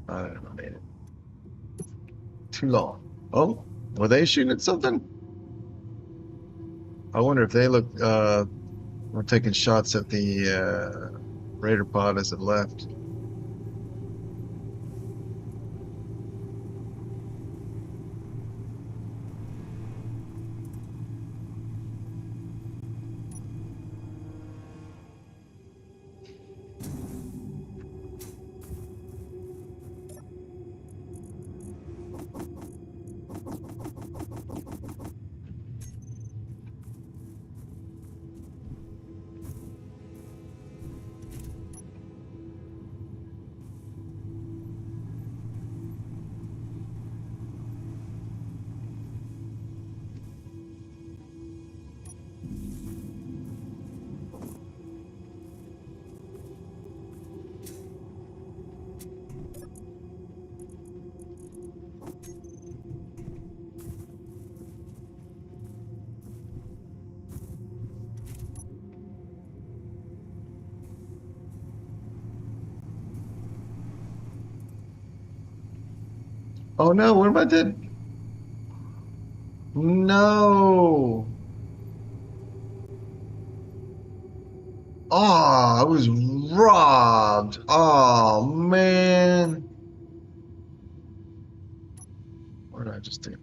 I never made it. Too long. Oh, were they shooting at something? I wonder if they look were taking shots at the Raider pod as it left. Oh no, what am I did? No. Oh, I was robbed. Oh man. What did I just do?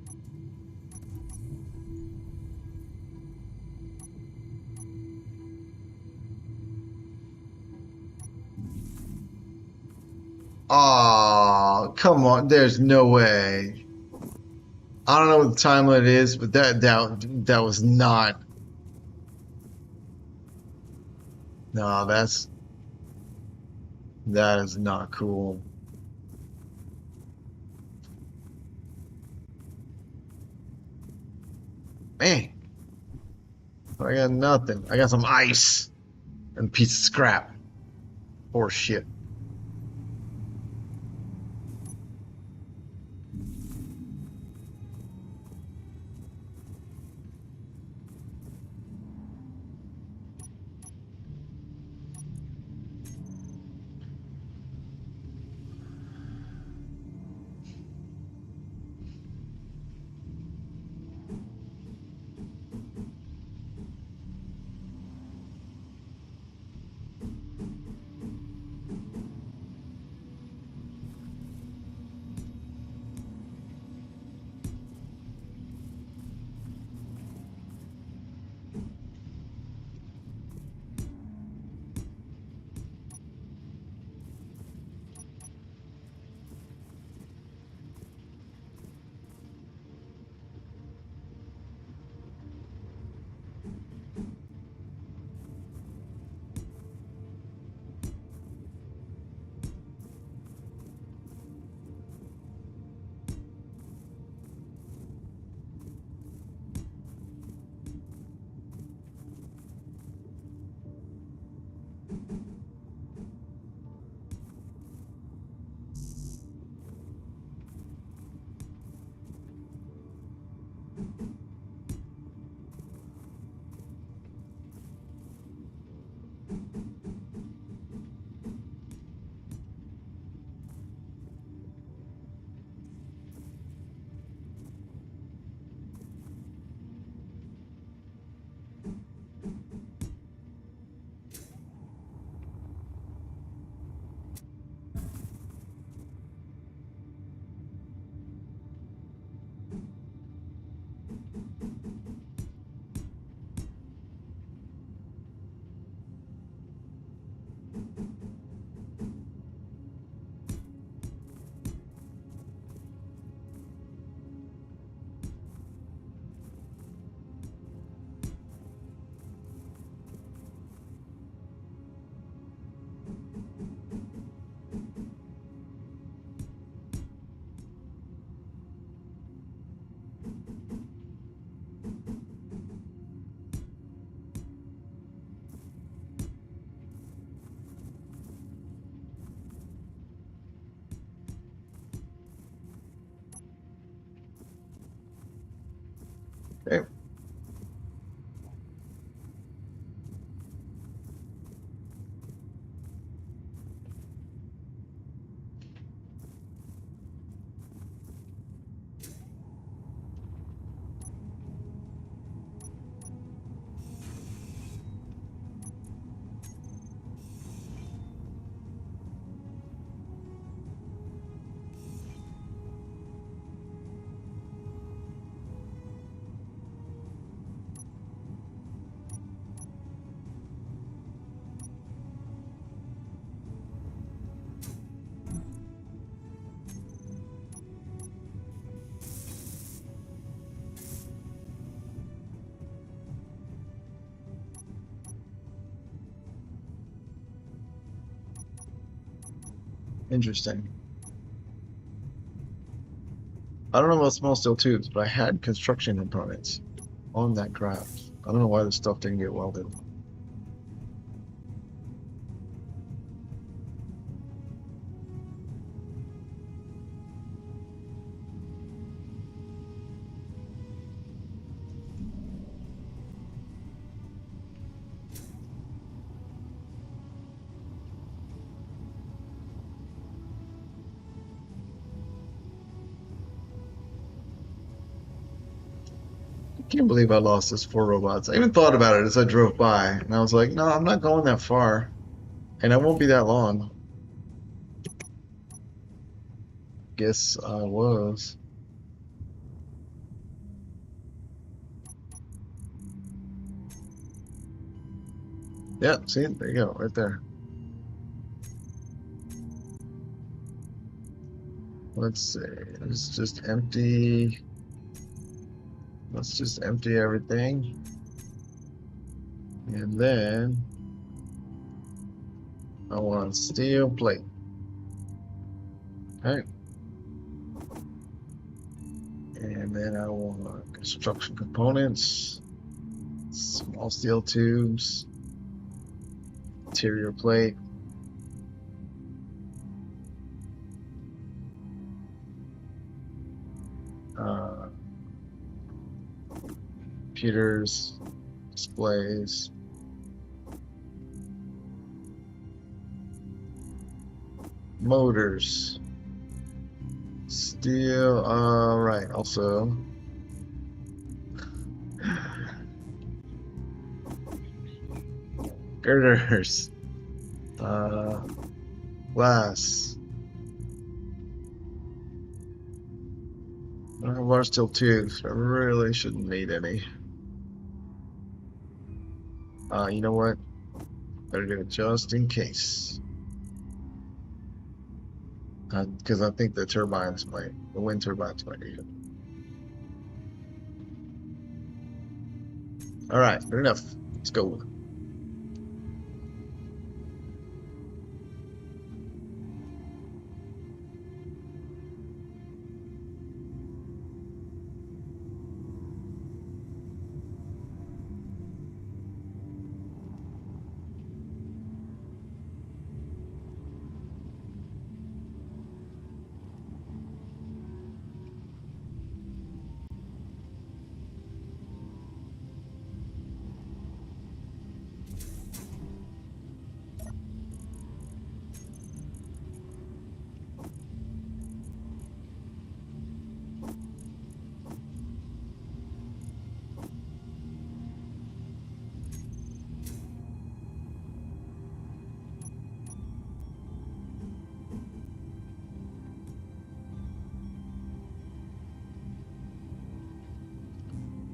Oh, come on. There's no way. I don't know what the time limit is, but that was not. No, that is not cool. Man, I got nothing. I got some ice and a piece of scrap. Or shit. Okay. Interesting. I don't know about small steel tubes, but I had construction components on that craft. I don't know why this stuff didn't get welded. I can't believe I lost those four robots. I even thought about it as I drove by, and I was like, no, I'm not going that far, and I won't be that long. Guess I was. Yeah, see, there you go, right there. Let's see. Let's just empty. Let's just empty everything. And then I want steel plate. Okay. And then I want construction components, small steel tubes, interior plate. Uh, Computers, displays, motors, steel. Right. Also, girders, uh, glass. I don't have large steel tubes. I really shouldn't need any. You know what? Better do it just in case. Because I think the wind turbines might need it. All right, good enough. Let's go.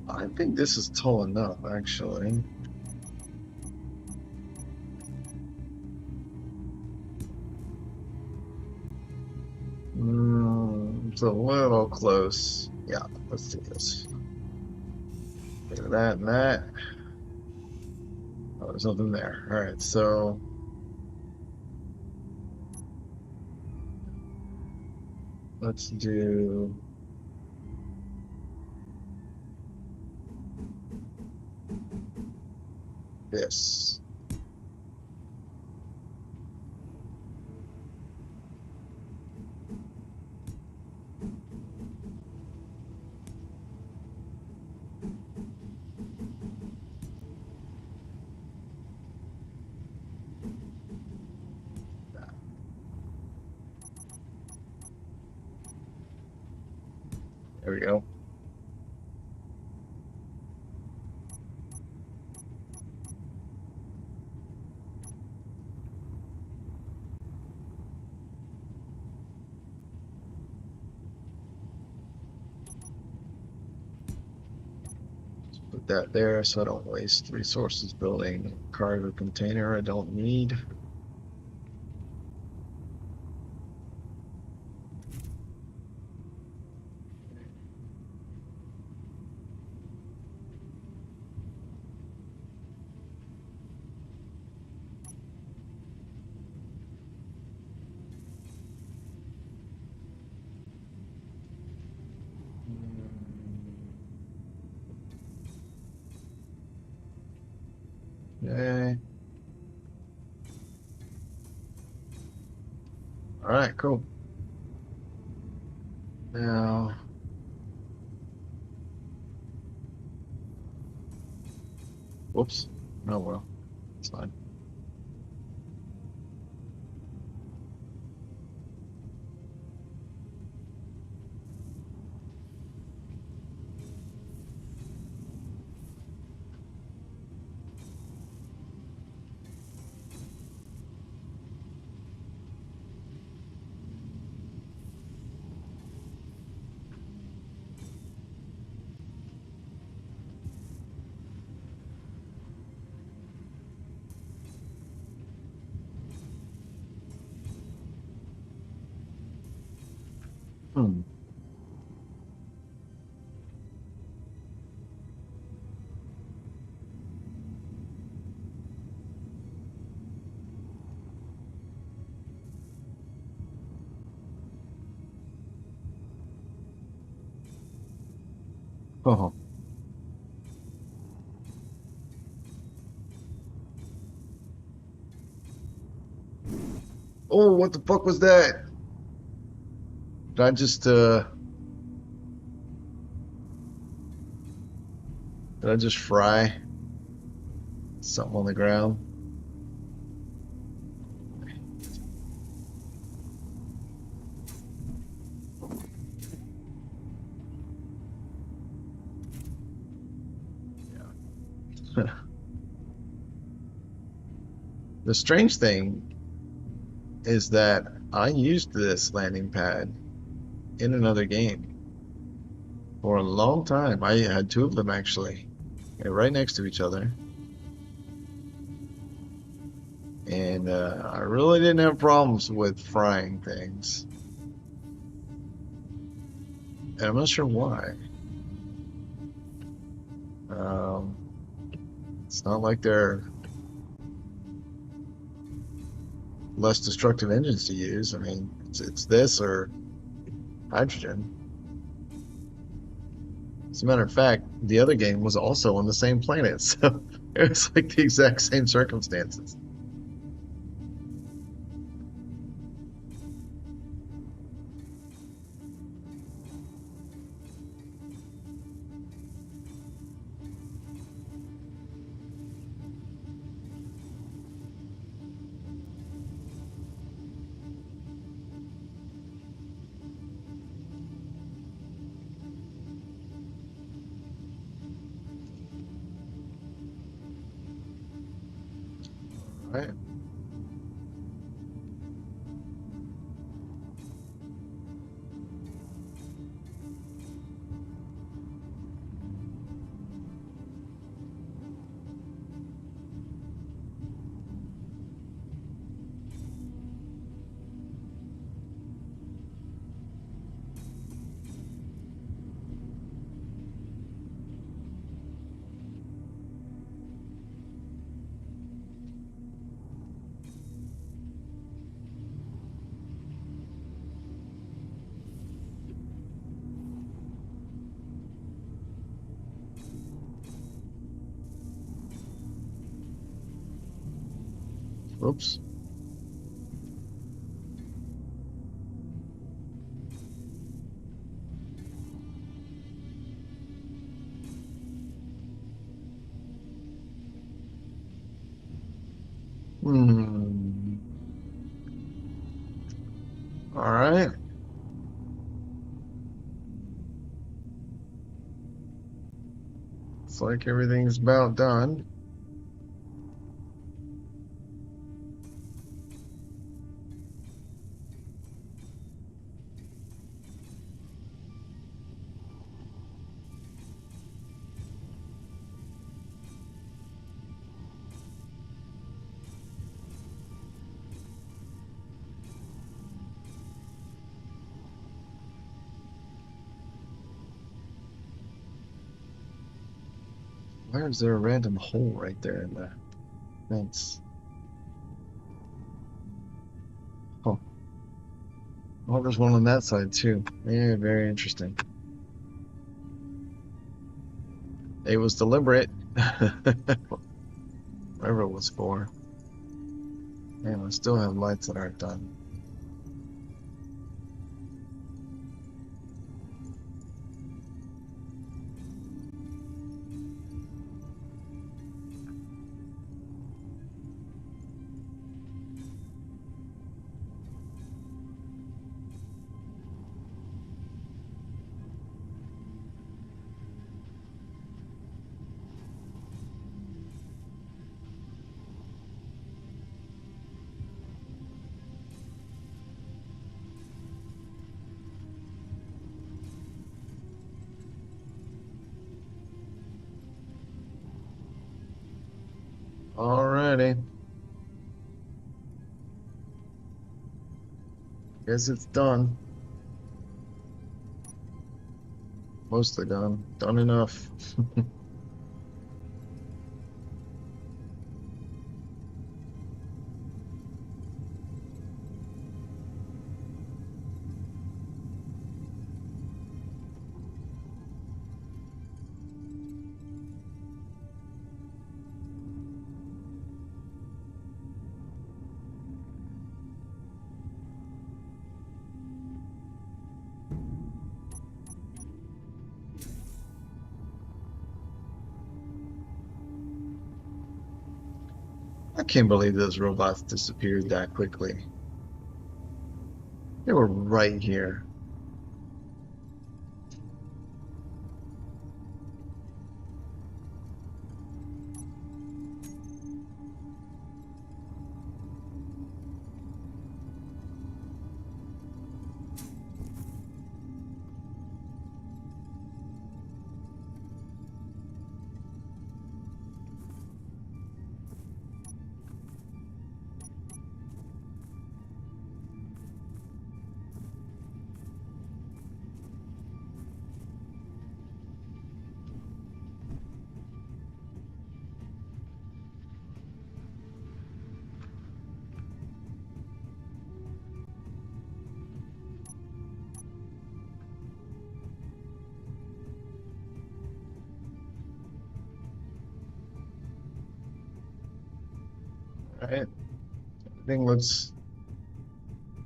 I think this is tall enough, actually. It's a little close. Yeah, let's do this. Look at that and that. Oh, there's nothing there. All right, so let's do this. There we go. Put that there so I don't waste resources building a cargo container I don't need. Okay. All right, cool. Now, whoops. Oh well, it's fine. Hmm. Oh. Oh, what the fuck was that? Did I just did I just fry something on the ground? Yeah. The strange thing is that I used this landing pad in another game for a long time. I had two of them actually, right next to each other, and I really didn't have problems with frying things. And I'm not sure why. Um, it's not like they're less destructive engines to use. I mean, it's this or hydrogen. As a matter of fact, the other game was also on the same planet, so it was like the exact same circumstances. Right? Oops. Hmm. All right. Looks like everything's about done. Where is there a random hole right there in the fence? Oh, oh, there's one on that side too. Yeah, very interesting. It was deliberate. Whatever it was for. Man, I still have lights that aren't done. Alrighty. Guess it's done. Mostly done. Done enough. I can't believe those robots disappeared that quickly. They were right here. Right? Everything looks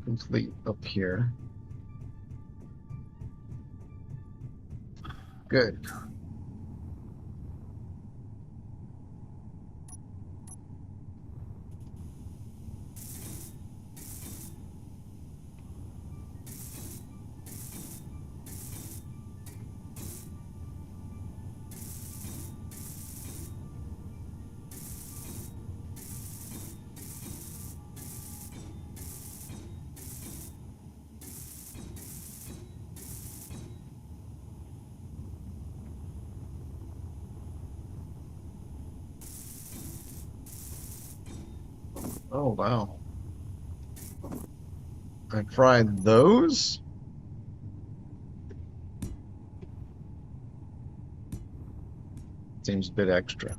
complete up here. Good. Oh, wow. I fried those? Seems a bit extra.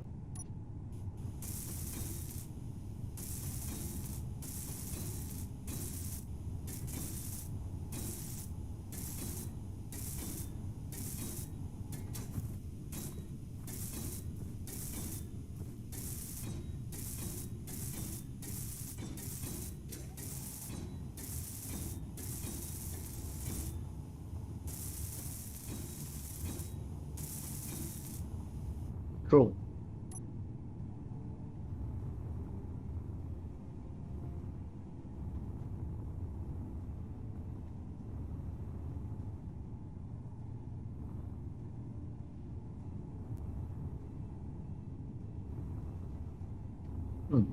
Cool. Hmm.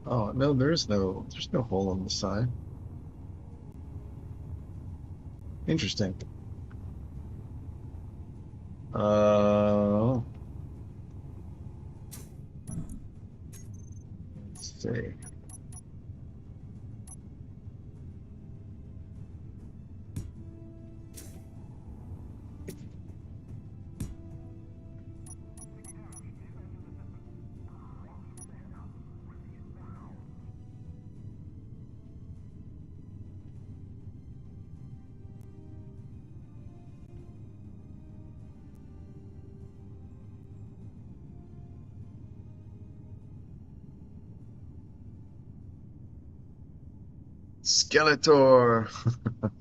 Oh no, there's no hole on the side. Interesting. Uh, let's see. Skeletor. What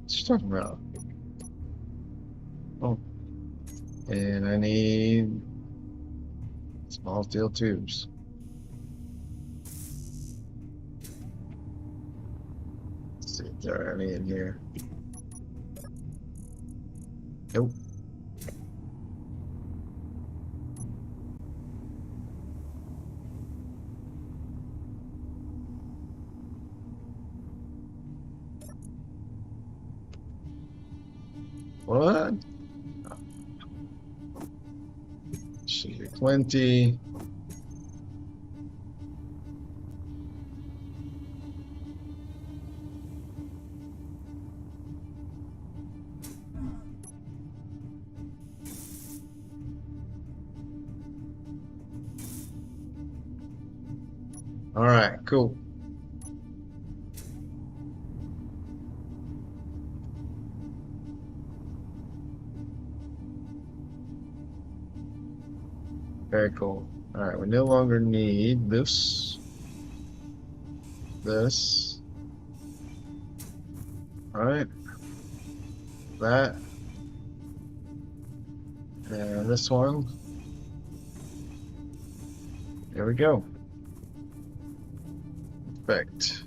you talking about? Oh, and I need small steel tubes. Let's see if there are any in here. Nope. What? Should be plenty. All right, cool. Very cool. All right, we no longer need this. All right, that, and this one. There we go. Perfect.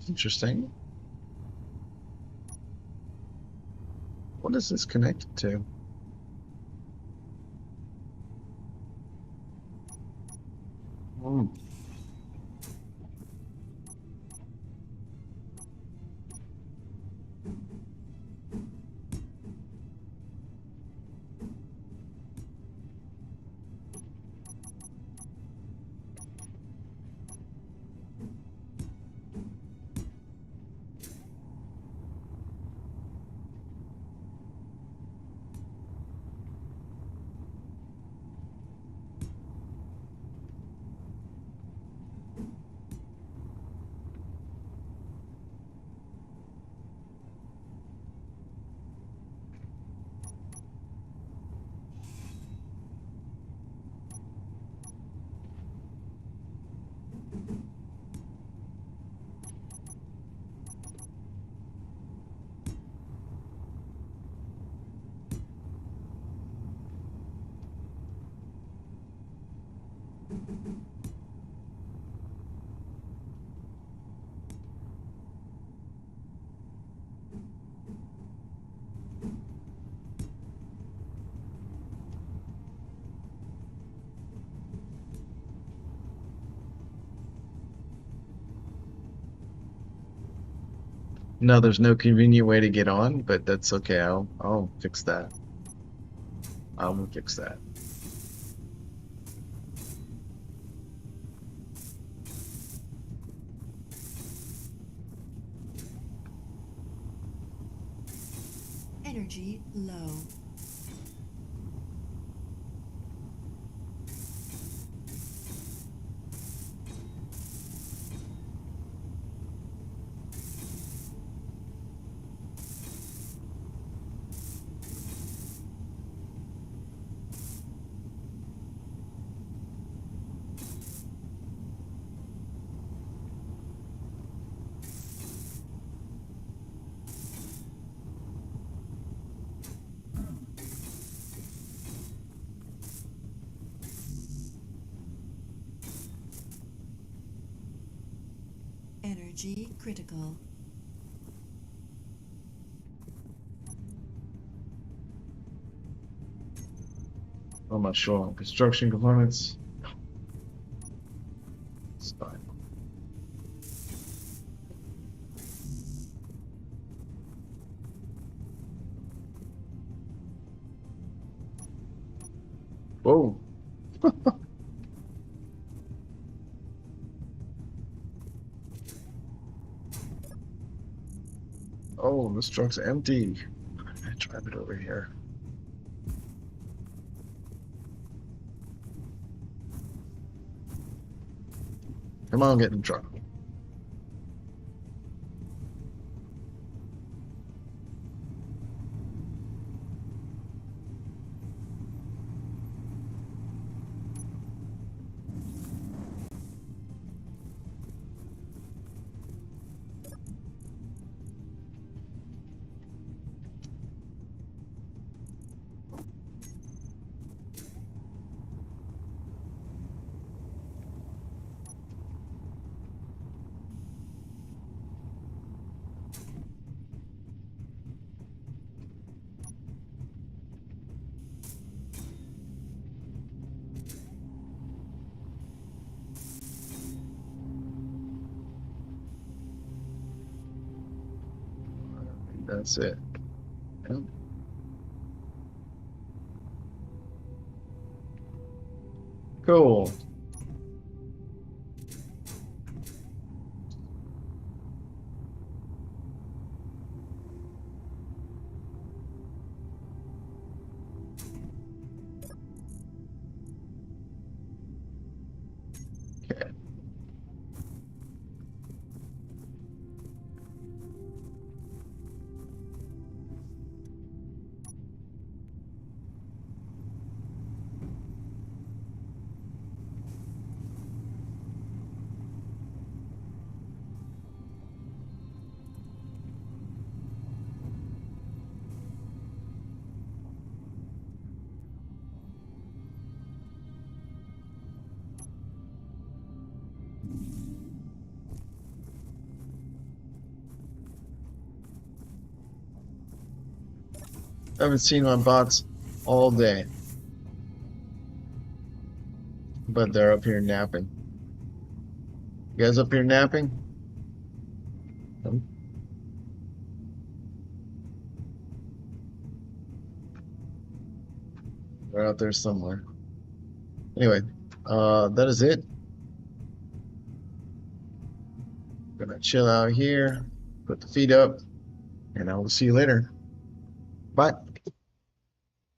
Interesting. What is this connected to? Hmm. No, there's no convenient way to get on, but that's okay. I'll fix that. I will fix that. Energy low. Energy critical. I'm not sure on construction components. It's fine. Whoa. Oh, this truck's empty. I drive it over here. Come on, get in the truck. That's it. Yep. Cool. Okay. I haven't seen my bots all day, but they're up here napping. You guys up here napping? Nope. They're out there somewhere. Anyway, that is it. Gonna chill out here, put the feet up, and I will see you later. Bye.